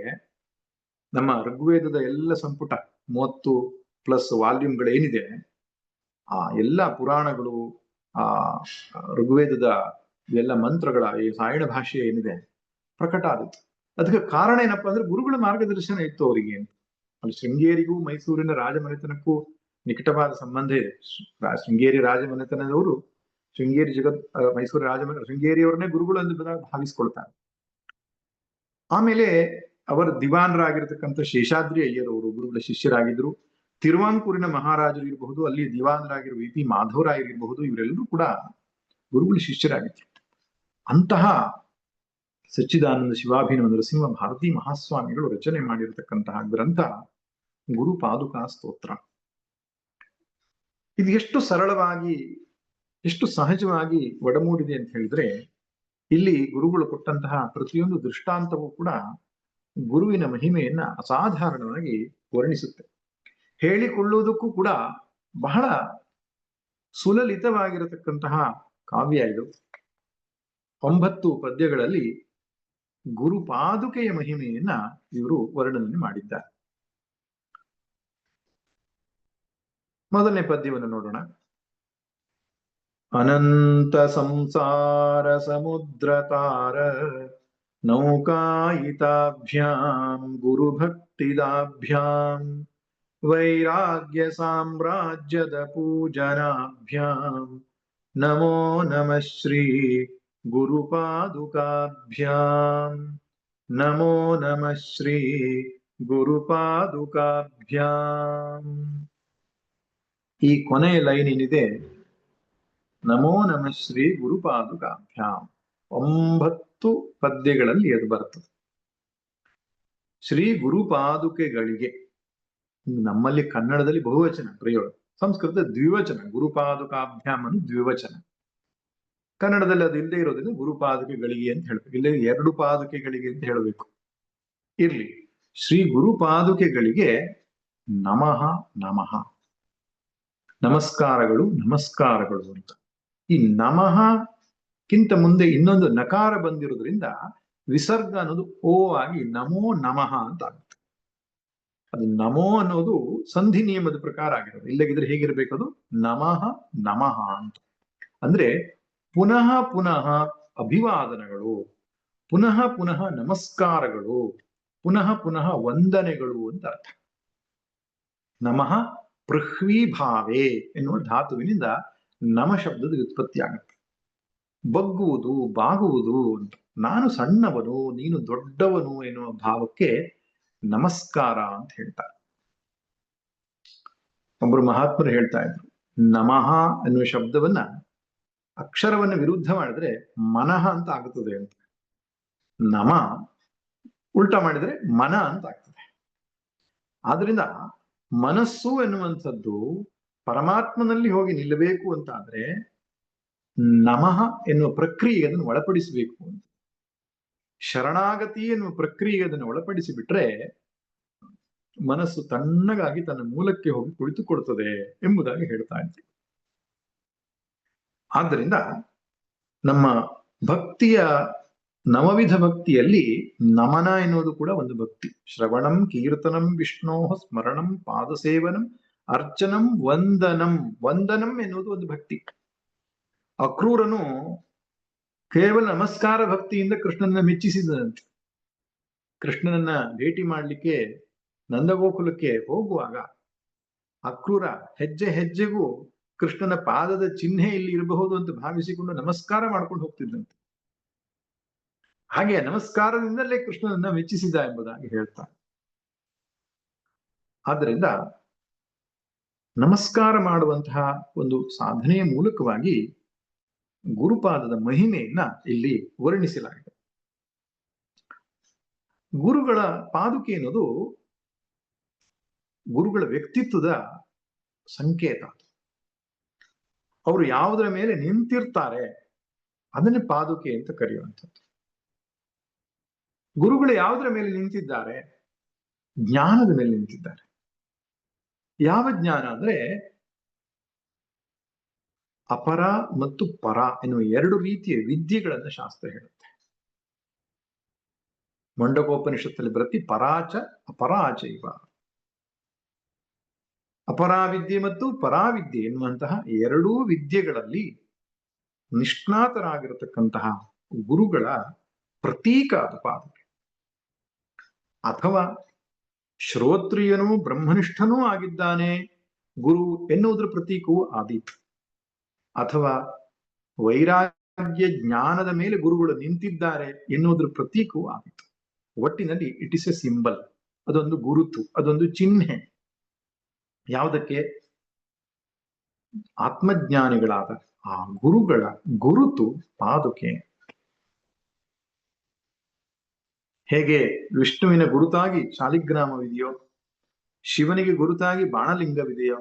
ನಮ್ಮ ಋಗ್ವೇದದ ಎಲ್ಲ ಸಂಪುಟ 30+ ವಾಲ್ಯೂಮ್ಗಳೇನಿದೆ, ಆ ಎಲ್ಲ ಪುರಾಣಗಳು, ಆ ಋಗ್ವೇದದ ಎಲ್ಲ ಮಂತ್ರಗಳ ಈ ಸಾಯಣ ಭಾಷೆ ಏನಿದೆ ಪ್ರಕಟ ಆಗುತ್ತೆ. ಅದಕ್ಕೆ ಕಾರಣ ಏನಪ್ಪಾ ಅಂದ್ರೆ ಗುರುಗಳ ಮಾರ್ಗದರ್ಶನ ಇತ್ತು ಅವರಿಗೆ. ಅಲ್ಲಿ ಶೃಂಗೇರಿಗೂ ಮೈಸೂರಿನ ರಾಜಮನೆತನಕ್ಕೂ ನಿಕಟವಾದ ಸಂಬಂಧ ಇದೆ. ಶೃಂಗೇರಿ ರಾಜಮನೆತನದವರು ಶೃಂಗೇರಿ ಮೈಸೂರು ಶೃಂಗೇರಿಯವರನ್ನೇ ಗುರುಗಳು ಎಂದು ಭಾವಿಸ್ಕೊಳ್ತಾರೆ. ಆಮೇಲೆ ಅವರ ದಿವಾನರಾಗಿರ್ತಕ್ಕಂಥ ಶೇಷಾದ್ರಿ ಅಯ್ಯರವರು ಗುರುಗಳ ಶಿಷ್ಯರಾಗಿದ್ರು. ತಿರುವಾಂಕೂರಿನ ಮಹಾರಾಜರು ಇರಬಹುದು, ಅಲ್ಲಿ ದಿವಾನರಾಗಿರುವ VP ಮಾಧವರಾಯರಿರಬಹುದು, ಇವರೆಲ್ಲರೂ ಕೂಡ ಗುರುಗಳ ಶಿಷ್ಯರಾಗಿದ್ರು. ಅಂತಹ ಸಚ್ಚಿದಾನಂದ ಶಿವಾಭಿನವ ನರಸಿಂಹ ಭಾರತಿ ಮಹಾಸ್ವಾಮಿಗಳು ರಚನೆ ಮಾಡಿರತಕ್ಕಂತಹ ಗ್ರಂಥ ಗುರು ಪಾದುಕಾ ಸ್ತೋತ್ರ. ಇದು ಎಷ್ಟು ಸರಳವಾಗಿ, ಎಷ್ಟು ಸಹಜವಾಗಿ ಒಡಮೂಡಿದೆ ಅಂತ ಹೇಳಿದ್ರೆ, ಇಲ್ಲಿ ಗುರುಗಳು ಕೊಟ್ಟಂತಹ ಪ್ರತಿಯೊಂದು ದೃಷ್ಟಾಂತವೂ ಕೂಡ ಗುರುವಿನ ಮಹಿಮೆಯನ್ನ ಅಸಾಧಾರಣವಾಗಿ ವರ್ಣಿಸುತ್ತೆ. ಹೇಳಿಕೊಳ್ಳುವುದಕ್ಕೂ ಕೂಡ ಬಹಳ ಸುಲಲಿತವಾಗಿರತಕ್ಕಂತಹ ಕಾವ್ಯ ಇದು. 9 ಪದ್ಯಗಳಲ್ಲಿ ಗುರು ಪಾದುಕೆಯ ಮಹಿಮೆಯನ್ನ ಇವರು ವರ್ಣನೆ ಮಾಡಿದ್ದಾರೆ. ಮೊದಲನೇ ಪದ್ಯವನ್ನು ನೋಡೋಣ. ಅನಂತ ಸಂಸಾರ ಸಮುದ್ರತಾರ ನೌಕಾಯಿತಾಭ್ಯಾಂ ಗುರುಭಕ್ತಿದಾಭ್ಯಾಂ ವೈರಾಗ್ಯ ಸಾಮ್ರಾಜ್ಯದ ಪೂಜನಾಭ್ಯಾಂ ನಮೋ ನಮಃ ಶ್ರೀ ಗುರುಪಾದುಕಾಭ್ಯಾಂ ನಮೋ ನಮಃ ಶ್ರೀ ಗುರುಪಾದುಕಾಭ್ಯಾಂ. ಈ ಕೊನೆಯ ಲೈನ್ ಏನಿದೆ, ನಮೋ ನಮಃ ಶ್ರೀ ಗುರುಪಾದುಕಾಭ್ಯಾಂ, 9 ಪದ್ಯಗಳಲ್ಲಿ ಅದು ಬರ್ತದೆ. ಶ್ರೀ ಗುರುಪಾದುಕೆಗಳಿಗೆ, ನಮ್ಮಲ್ಲಿ ಕನ್ನಡದಲ್ಲಿ ಬಹುವಚನ ಪ್ರಯೋಗ, ಸಂಸ್ಕೃತ ದ್ವಿವಚನ. ಗುರುಪಾದುಕಾಭ್ಯಾಮ್ ಅನ್ನು ದ್ವಿವಚನ. ಕನ್ನಡದಲ್ಲಿ ಅದು ಇಲ್ಲದೆ ಇರೋದ್ರಿಂದ ಗುರುಪಾದುಕೆಗಳಿಗೆ ಅಂತ ಹೇಳ್ಬೇಕು, ಇಲ್ಲ 2 ಪಾದುಕೆಗಳಿಗೆ ಅಂತ ಹೇಳಬೇಕು. ಇರ್ಲಿ, ಶ್ರೀ ಗುರುಪಾದುಕೆಗಳಿಗೆ ನಮಃ ನಮಃ, ನಮಸ್ಕಾರಗಳು ನಮಸ್ಕಾರಗಳು ಅಂತ. ಈ ನಮಃ ಕಿಂತ ಮುಂದೆ ಇನ್ನೊಂದು ನಕಾರ ಬಂದಿರೋದ್ರಿಂದ ವಿಸರ್ಗ ಅನ್ನೋದು ಓ ಆಗಿ ನಮೋ ನಮಃ ಅಂತ ಆಗುತ್ತೆ. ಅದು ನಮೋ ಅನ್ನೋದು ಸಂಧಿ ನಿಯಮದ ಪ್ರಕಾರ ಆಗಿರೋದು. ಇಲ್ಲಗಿದ್ರೆ ಹೇಗಿರ್ಬೇಕು, ಅದು ನಮಃ ನಮಃ ಅಂತ. ಅಂದ್ರೆ ಪುನಃ ಪುನಃ ಅಭಿವಾದನಗಳು, ಪುನಃ ಪುನಃ ನಮಸ್ಕಾರಗಳು, ಪುನಃ ಪುನಃ ವಂದನೆಗಳು ಅಂತ ಅರ್ಥ. ನಮಃ ಪೃಥ್ವೀಭಾವೇ ಎನ್ನುವ ಧಾತುವಿನಿಂದ ನಮ ಶಬ್ದದ ವ್ಯುತ್ಪತ್ತಿ ಆಗುತ್ತೆ. ಬಗ್ಗುವುದು, ಬಾಗುವುದು ಅಂತ. ನಾನು ಸಣ್ಣವನು, ನೀನು ದೊಡ್ಡವನು ಎನ್ನುವ ಭಾವಕ್ಕೆ ನಮಸ್ಕಾರ ಅಂತ ಹೇಳ್ತಾರೆ. ಒಬ್ಬರು ಮಹಾತ್ಮರು ಹೇಳ್ತಾ ಇದ್ರು, ನಮಃ ಎನ್ನುವ ಶಬ್ದವನ್ನ ಅಕ್ಷರವನ್ನ ವಿರುದ್ಧ ಮಾಡಿದ್ರೆ ಮನಃ ಅಂತ ಆಗುತ್ತದೆ ಅಂತ. ನಮ ಉಲ್ಟಾ ಮಾಡಿದ್ರೆ ಮನ ಅಂತ ಆಗ್ತದೆ. ಆದ್ರಿಂದ ಮನಸ್ಸು ಎನ್ನುವಂಥದ್ದು ಪರಮಾತ್ಮನಲ್ಲಿ ಹೋಗಿ ನಿಲ್ಲಬೇಕು ಅಂತ ಆದ್ರೆ ನಮಃ ಎನ್ನುವ ಪ್ರಕ್ರಿಯೆ ಅದನ್ನು ಒಳಪಡಿಸಬೇಕು ಅಂತ. ಶರಣಾಗತಿ ಎನ್ನುವ ಪ್ರಕ್ರಿಯೆ ಅದನ್ನು ಒಳಪಡಿಸಿ ಬಿಟ್ರೆ ಮನಸ್ಸು ತಣ್ಣಗಾಗಿ ತನ್ನ ಮೂಲಕ್ಕೆ ಹೋಗಿ ಕುಳಿತುಕೊಳ್ತದೆ ಎಂಬುದಾಗಿ ಹೇಳ್ತಾ ಇದ್ರು. ಆದ್ದರಿಂದ ನಮ್ಮ ಭಕ್ತಿಯ ನವವಿಧ ಭಕ್ತಿಯಲ್ಲಿ ನಮನ ಎನ್ನುವುದು ಕೂಡ ಒಂದು ಭಕ್ತಿ. ಶ್ರವಣಂ ಕೀರ್ತನಂ ವಿಷ್ಣೋ ಸ್ಮರಣಂ ಪಾದಸೇವನಂ ಅರ್ಚನಂ ವಂದನಂ. ವಂದನಂ ಎನ್ನುವುದು ಒಂದು ಭಕ್ತಿ. ಅಕ್ರೂರನು ಕೇವಲ ನಮಸ್ಕಾರ ಭಕ್ತಿಯಿಂದ ಕೃಷ್ಣನನ್ನ ಮೆಚ್ಚಿಸಿದಂತೆ. ಕೃಷ್ಣನನ್ನ ಭೇಟಿ ಮಾಡ್ಲಿಕ್ಕೆ ನಂದಗೋಕುಲಕ್ಕೆ ಹೋಗುವಾಗ ಅಕ್ರೂರ ಹೆಜ್ಜೆ ಹೆಜ್ಜೆಗೂ ಕೃಷ್ಣನ ಪಾದದ ಚಿಹ್ನೆ ಇಲ್ಲಿ ಇರಬಹುದು ಅಂತ ಭಾವಿಸಿಕೊಂಡು ನಮಸ್ಕಾರ ಮಾಡ್ಕೊಂಡು ಹೋಗ್ತಿದ್ದಂತೆ. ಹಾಗೆ ನಮಸ್ಕಾರದಿಂದಲೇ ಕೃಷ್ಣನನ್ನ ಮೆಚ್ಚಿಸಿದ ಎಂಬುದಾಗಿ ಹೇಳ್ತಾರೆ. ಆದ್ದರಿಂದ ನಮಸ್ಕಾರ ಮಾಡುವಂತಹ ಒಂದು ಸಾಧನೆಯ ಮೂಲಕವಾಗಿ ಗುರುಪಾದದ ಮಹಿಮೆಯನ್ನ ಇಲ್ಲಿ ವರ್ಣಿಸಲಾಗಿದೆ. ಗುರುಗಳ ಪಾದುಕೆ ಅನ್ನೋದು ಗುರುಗಳ ವ್ಯಕ್ತಿತ್ವದ ಸಂಕೇತ. ಅವರು ಯಾವುದರ ಮೇಲೆ ನಿಂತಿರ್ತಾರೆ ಅದನ್ನೇ ಪಾದುಕೆ ಅಂತ ಕರೆಯುವಂಥದ್ದು. ಗುರುಗಳು ಯಾವುದರ ಮೇಲೆ ನಿಂತಿದ್ದಾರೆ? ಜ್ಞಾನದ ಮೇಲೆ ನಿಂತಿದ್ದಾರೆ. ಯಾವ ಜ್ಞಾನ ಅಂದ್ರೆ ಅಪರ ಮತ್ತು ಪರ ಎನ್ನುವ 2 ರೀತಿಯ ವಿದ್ಯೆಗಳನ್ನ ಶಾಸ್ತ್ರ ಹೇಳುತ್ತೆ. ಮಂಡಕೋಪನಿಷತ್ತಲ್ಲಿ ಬರುತ್ತೆ ಪರಾಚ ಅಪರಾಚ ಇವ. ಅಪರಾವಿದ್ಯೆ ಮತ್ತು ಪರಾವಿದ್ಯೆ ಎನ್ನುವಂತಹ 2 ವಿದ್ಯೆಗಳಲ್ಲಿ ನಿಷ್ಣಾತರಾಗಿರತಕ್ಕಂತಹ ಗುರುಗಳ ಪ್ರತೀಕ ಅದು ಪಾದುಕೆ. ಅಥವಾ ಶ್ರೋತ್ರಿಯನೂ ಬ್ರಹ್ಮನಿಷ್ಠನೂ ಆಗಿದ್ದಾನೆ ಗುರು ಎನ್ನುವುದರ ಪ್ರತೀಕವೂ ಆದೀತು. ಅಥವಾ ವೈರಾಗ್ಯ ಜ್ಞಾನದ ಮೇಲೆ ಗುರುಗಳು ನಿಂತಿದ್ದಾರೆ ಎನ್ನುವುದರ ಪ್ರತೀಕವೂ ಆದೀತು. ಒಟ್ಟಿನಲ್ಲಿ ಇಟ್ ಇಸ್ ಎ ಸಿಂಬಲ್, ಅದೊಂದು ಗುರುತು, ಅದೊಂದು ಚಿಹ್ನೆ. ಯಾವುದಕ್ಕೆ? ಆತ್ಮಜ್ಞಾನಿಗಳಾದ ಆ ಗುರುಗಳ ಗುರುತು ಪಾದುಕೆ. ಹೇಗೆ ವಿಷ್ಣುವಿನ ಗುರುತಾಗಿ ಶಾಲಿಗ್ರಾಮವಿದೆಯೋ, ಶಿವನಿಗೆ ಗುರುತಾಗಿ ಬಾಣಲಿಂಗವಿದೆಯೋ,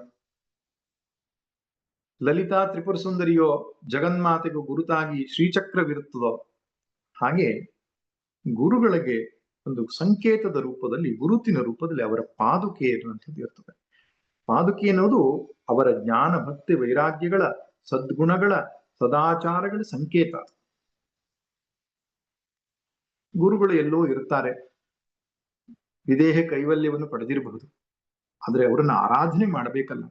ಲಲಿತಾ ತ್ರಿಪುರ ಸುಂದರಿಯೋ ಜಗನ್ಮಾತೆಗೂ ಗುರುತಾಗಿ ಶ್ರೀಚಕ್ರವಿರುತ್ತದೋ, ಹಾಗೆ ಗುರುಗಳಿಗೆ ಒಂದು ಸಂಕೇತದ ರೂಪದಲ್ಲಿ, ಗುರುತಿನ ರೂಪದಲ್ಲಿ ಅವರ ಪಾದುಕೆ ಎನ್ನುವಂಥದ್ದು ಇರ್ತದೆ. ಪಾದುಕೆ ಎನ್ನುವುದು ಅವರ ಜ್ಞಾನ ಭಕ್ತಿ ವೈರಾಗ್ಯಗಳ ಸದ್ಗುಣಗಳ ಸದಾಚಾರಗಳ ಸಂಕೇತ. ಗುರುಗಳು ಎಲ್ಲೋ ಇರ್ತಾರೆ, ವಿದೇಹ ಕೈವಲ್ಯವನ್ನು ಪಡೆದಿರಬಹುದು, ಆದ್ರೆ ಅವರನ್ನು ಆರಾಧನೆ ಮಾಡಬೇಕಲ್ಲ.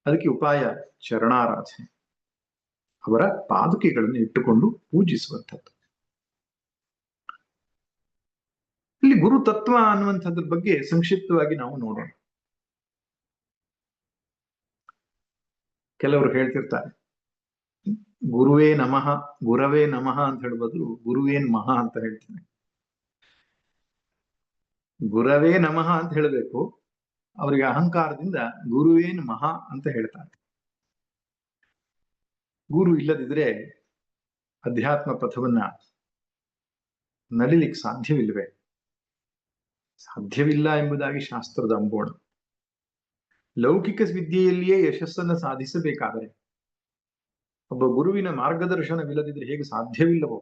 ಅದಕ್ಕೆ ಉಪಾಯ ಶರಣಾರಾಧನೆ, ಅವರ ಪಾದುಕೆಗಳನ್ನು ಇಟ್ಟುಕೊಂಡು ಪೂಜಿಸುವಂಥದ್ದು. ಇಲ್ಲಿ ಗುರು ತತ್ವ ಅನ್ನುವಂಥದ್ರ ಬಗ್ಗೆ ಸಂಕ್ಷಿಪ್ತವಾಗಿ ನಾವು ನೋಡೋಣ. ಕೆಲವರು ಹೇಳ್ತಿರ್ತಾರೆ ಗುರುವೇ ನಮಃ ಗುರವೇ ನಮಃ ಅಂತ ಹೇಳ್ಬಾದ್ರು ಗುರುವೇನ್ ಮಹಾ ಅಂತ ಹೇಳ್ತೀನಿ. ಗುರವೇ ನಮಃ ಅಂತ ಹೇಳಬೇಕು, ಅವರಿಗೆ ಅಹಂಕಾರದಿಂದ ಗುರುವೇನ್ ಮಹಾ ಅಂತ ಹೇಳ್ತಾರೆ. ಗುರು ಇಲ್ಲದಿದ್ರೆ ಅಧ್ಯಾತ್ಮ ಪಥವನ್ನ ನಡಿಲಿಕ್ಕೆ ಸಾಧ್ಯವಿಲ್ವೇ? ಸಾಧ್ಯವಿಲ್ಲ ಎಂಬುದಾಗಿ ಶಾಸ್ತ್ರದ ಅಂಬೋಣ. ಲೌಕಿಕ ವಿದ್ಯೆಯಲ್ಲಿಯೇ ಯಶಸ್ಸನ್ನು ಸಾಧಿಸಬೇಕಾದರೆ ಒಬ್ಬ ಗುರುವಿನ ಮಾರ್ಗದರ್ಶನವಿಲ್ಲದಿದ್ರೆ ಹೇಗೆ ಸಾಧ್ಯವಿಲ್ಲವೋ,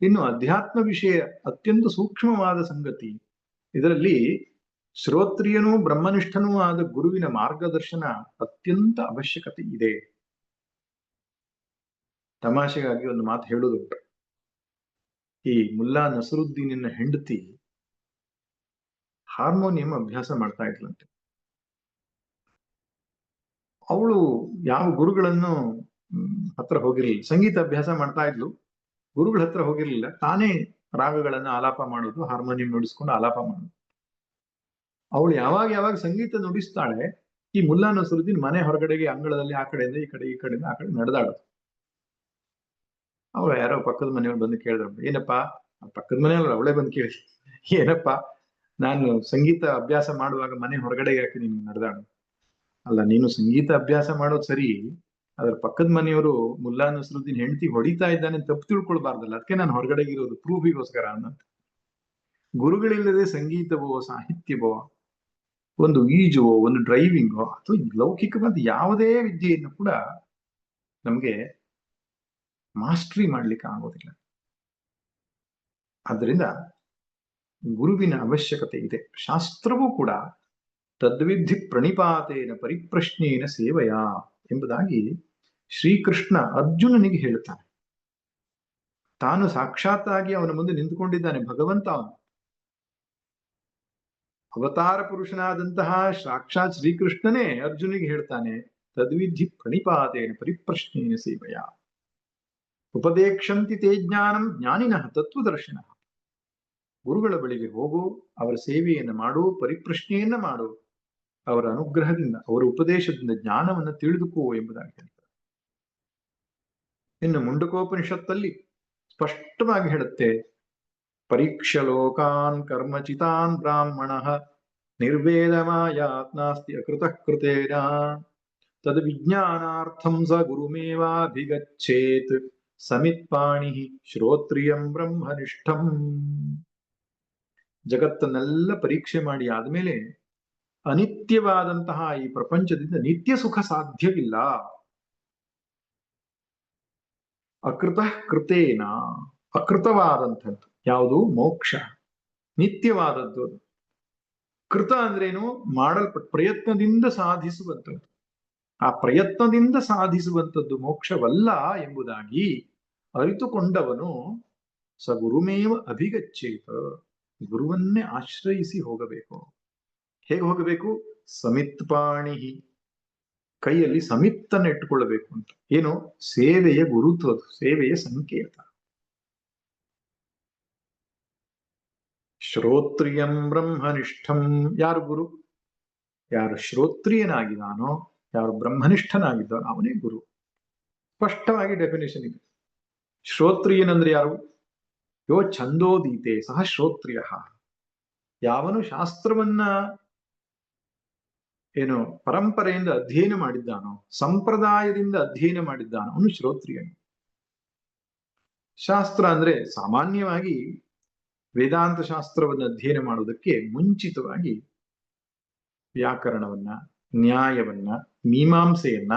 ಇನ್ನು ಅಧ್ಯಾತ್ಮ ವಿಷಯ ಅತ್ಯಂತ ಸೂಕ್ಷ್ಮವಾದ ಸಂಗತಿ. ಇದರಲ್ಲಿ ಶ್ರೋತ್ರಿಯನೂ ಬ್ರಹ್ಮನಿಷ್ಠನೂ ಆದ ಗುರುವಿನ ಮಾರ್ಗದರ್ಶನ ಅತ್ಯಂತ ಅವಶ್ಯಕತೆ ಇದೆ. ತಮಾಷೆಗಾಗಿ ಒಂದು ಮಾತು ಹೇಳುವುದುಂಟು. ಈ ಮುಲ್ಲಾ ನಸರುದ್ದೀನಿನ ಹೆಂಡತಿ ಹಾರ್ಮೋನಿಯಂ ಅಭ್ಯಾಸ ಮಾಡ್ತಾ ಇದ್ಲಂತೆ. ಅವಳು ಯಾವ ಗುರುಗಳನ್ನು ಹತ್ರ ಹೋಗಿರ್ಲಿಲ್ಲ, ಸಂಗೀತ ಅಭ್ಯಾಸ ಮಾಡ್ತಾ ಇದ್ಲು, ಗುರುಗಳ ಹತ್ರ ಹೋಗಿರ್ಲಿಲ್ಲ, ತಾನೇ ರಾಗಗಳನ್ನ ಆಲಾಪ ಮಾಡೋದು, ಹಾರ್ಮೋನಿಯಂ ನುಡಿಸ್ಕೊಂಡು ಆಲಾಪ ಮಾಡೋದು. ಅವಳು ಯಾವಾಗ ಸಂಗೀತ ನುಡಿಸ್ತಾಳೆ, ಈ ಮುಲ್ಲಾ ನಸರುದ್ದೀನ್ ಮನೆ ಹೊರಗಡೆಗೆ ಅಂಗಳದಲ್ಲಿ ಆ ಕಡೆಯಿಂದ ಈ ಕಡೆಯಿಂದ ಆ ಕಡೆ ನಡೆದಾಡೋದು. ಅವಳು ಯಾರೋ ಪಕ್ಕದ ಮನೆಯವ್ರು ಬಂದು ಕೇಳಿದ್ರು, ಏನಪ್ಪಾ, ಪಕ್ಕದ ಮನೆಯವ್ರು ಅವಳೇ ಬಂದು ಕೇಳಿ, ಏನಪ್ಪಾ ನಾನು ಸಂಗೀತ ಅಭ್ಯಾಸ ಮಾಡುವಾಗ ಮನೆ ಹೊರಗಡೆ ಯಾಕೆ ನೀನು ನಡೆದಾಡು? ಅಲ್ಲ, ನೀನು ಸಂಗೀತ ಅಭ್ಯಾಸ ಮಾಡೋದು ಸರಿ, ಅದ್ರ ಪಕ್ಕದ ಮನೆಯವರು ಮುಲ್ಲಾ ನಸರುದ್ದೀನ್ ಹೆಂಡತಿ ಹೊಡಿತಾ ಇದ್ದಾನೆ ತಪ್ಪು ತಿಳ್ಕೊಳ್ಬಾರ್ದಲ್ಲ, ಅದಕ್ಕೆ ನಾನು ಹೊರಗಡೆಗೆ ಇರೋದು ಪ್ರೂಫಿಗೋಸ್ಕರ ಅನ್ನಂತ. ಗುರುಗಳಿಲ್ಲದೆ ಸಂಗೀತವೋ ಸಾಹಿತ್ಯವೋ ಒಂದು ಈಜುವೋ ಒಂದು ಡ್ರೈವಿಂಗೋ ಅಥವಾ ಲೌಕಿಕವಾದ ಯಾವುದೇ ವಿದ್ಯೆಯನ್ನು ಕೂಡ ನಮ್ಗೆ ಮಾಸ್ಟ್ರಿ ಮಾಡ್ಲಿಕ್ಕೆ ಆಗೋದಿಲ್ಲ. ಆದ್ದರಿಂದ ಗುರುವಿನ ಅವಶ್ಯಕತೆ ಇದೆ. ಶಾಸ್ತ್ರವೂ ಕೂಡ ತದ್ವಿಧಿ ಪ್ರಣಿಪಾತೇನ ಪರಿಪ್ರಶ್ನೇನ ಸೇವೆಯ ಎಂಬುದಾಗಿ ಶ್ರೀಕೃಷ್ಣ ಅರ್ಜುನನಿಗೆ ಹೇಳುತ್ತಾನೆ. ತಾನು ಸಾಕ್ಷಾತ್ತಾಗಿ ಅವನ ಮುಂದೆ ನಿಂತುಕೊಂಡಿದ್ದಾನೆ ಭಗವಂತ. ಅವನು ಅವತಾರ ಪುರುಷನಾದಂತಹ ಸಾಕ್ಷಾತ್ ಶ್ರೀಕೃಷ್ಣನೇ ಅರ್ಜುನಿಗೆ ಹೇಳ್ತಾನೆ, ತದ್ವಿಧಿ ಪ್ರಣಿಪಾತೇನ ಪರಿಪ್ರಶ್ನೇನ ಸೇವೆಯ ಉಪದೇಕ್ಷಂತಿ ತೇ ಜ್ಞಾನಂ ಜ್ಞಾನಿನಃ ತತ್ವದರ್ಶನ. ಗುರುಗಳ ಬಳಿಗೆ ಹೋಗು, ಅವರ ಸೇವೆಯನ್ನು ಮಾಡು, ಪರಿಪ್ರಶ್ನೆಯನ್ನ ಮಾಡು, ಅವರ ಅನುಗ್ರಹದಿಂದ ಅವರ ಉಪದೇಶದಿಂದ ಜ್ಞಾನವನ್ನು ತಿಳಿದುಕೋ ಎಂಬುದಾಗಿ ಹೇಳ್ತಾರೆ. ಇನ್ನು ಮುಂಡಕೋಪನಿಷತ್ತಲ್ಲಿ ಸ್ಪಷ್ಟವಾಗಿ ಹೇಳುತ್ತೆ, ಪರೀಕ್ಷ ಲೋಕಾನ್ ಕರ್ಮಚಿತಾನ್ ಬ್ರಾಹ್ಮಣ ನಿರ್ವೇದಮಾಯಾತ್ ನಾಸ್ತಿ ಅಕೃತಃ ಕೃತೇನ ತದ್ ವಿಜ್ಞಾನಾರ್ಥಂ ಸ ಗುರುಮೇವಾಭಿಗಚ್ಚೇತ್ ಸಮಿತ್ಪಾಣಿ ಶ್ರೋತ್ರಿಯಂ ಬ್ರಹ್ಮನಿಷ್ಠಂ. ಜಗತ್ತನ್ನೆಲ್ಲ ಪರೀಕ್ಷೆ ಮಾಡಿ ಆದ್ಮೇಲೆ ಅನಿತ್ಯವಾದಂತಹ ಈ ಪ್ರಪಂಚದಿಂದ ನಿತ್ಯ ಸುಖ ಸಾಧ್ಯವಿಲ್ಲ. ಅಕೃತಃ ಕೃತೇನ, ಅಕೃತವಾದಂಥದ್ದು ಯಾವುದು? ಮೋಕ್ಷ, ನಿತ್ಯವಾದದ್ದು. ಕೃತ ಅಂದ್ರೇನು? ಮಾಡಲ್ಪಟ್ಟ, ಪ್ರಯತ್ನದಿಂದ ಸಾಧಿಸುವಂಥದ್ದು. ಆ ಪ್ರಯತ್ನದಿಂದ ಸಾಧಿಸುವಂಥದ್ದು ಮೋಕ್ಷವಲ್ಲ ಎಂಬುದಾಗಿ ಅರಿತುಕೊಂಡವನು ಸ ಗುರುಮೇವ ಅಭಿಗಚ್ಚೇತ, ಗುರುವನ್ನೇ ಆಶ್ರಯಿಸಿ ಹೋಗಬೇಕು. ಹೇಗೆ ಹೋಗಬೇಕು? ಸಮಿತ್ಪಾಣಿ, ಕೈಯಲ್ಲಿ ಸಮಿತ್ತನ್ನು ಇಟ್ಟುಕೊಳ್ಳಬೇಕು ಅಂತ. ಏನು? ಸೇವೆಯ ಗುರುತ್ವ, ಸೇವೆಯ ಸಂಕೇತ. ಶ್ರೋತ್ರಿಯಂ ಬ್ರಹ್ಮನಿಷ್ಠಂ, ಯಾರು ಗುರು? ಯಾರು ಶ್ರೋತ್ರಿಯನಾಗಿದ್ದಾನೋ, ಯಾರು ಬ್ರಹ್ಮನಿಷ್ಠನಾಗಿದ್ದಾನೋ ಅವನೇ ಗುರು. ಸ್ಪಷ್ಟವಾಗಿ ಡೆಫಿನೇಷನ್ ಇದೆ. ಶ್ರೋತ್ರಿಯನಂದ್ರೆ ಯಾರು? ಯೋ ಛಂದೋದೀತೆ ಸಹ ಶ್ರೋತ್ರಿಯ. ಯಾವನು ಶಾಸ್ತ್ರವನ್ನ ಏನು ಪರಂಪರೆಯಿಂದ ಅಧ್ಯಯನ ಮಾಡಿದ್ದಾನೋ, ಸಂಪ್ರದಾಯದಿಂದ ಅಧ್ಯಯನ ಮಾಡಿದ್ದಾನೋ ಅವನು ಶ್ರೋತ್ರಿಯನು. ಶಾಸ್ತ್ರ ಅಂದ್ರೆ ಸಾಮಾನ್ಯವಾಗಿ ವೇದಾಂತ ಶಾಸ್ತ್ರವನ್ನು ಅಧ್ಯಯನ ಮಾಡುವುದಕ್ಕೆ ಮುಂಚಿತವಾಗಿ ವ್ಯಾಕರಣವನ್ನ, ನ್ಯಾಯವನ್ನ, ಮೀಮಾಂಸೆಯನ್ನ,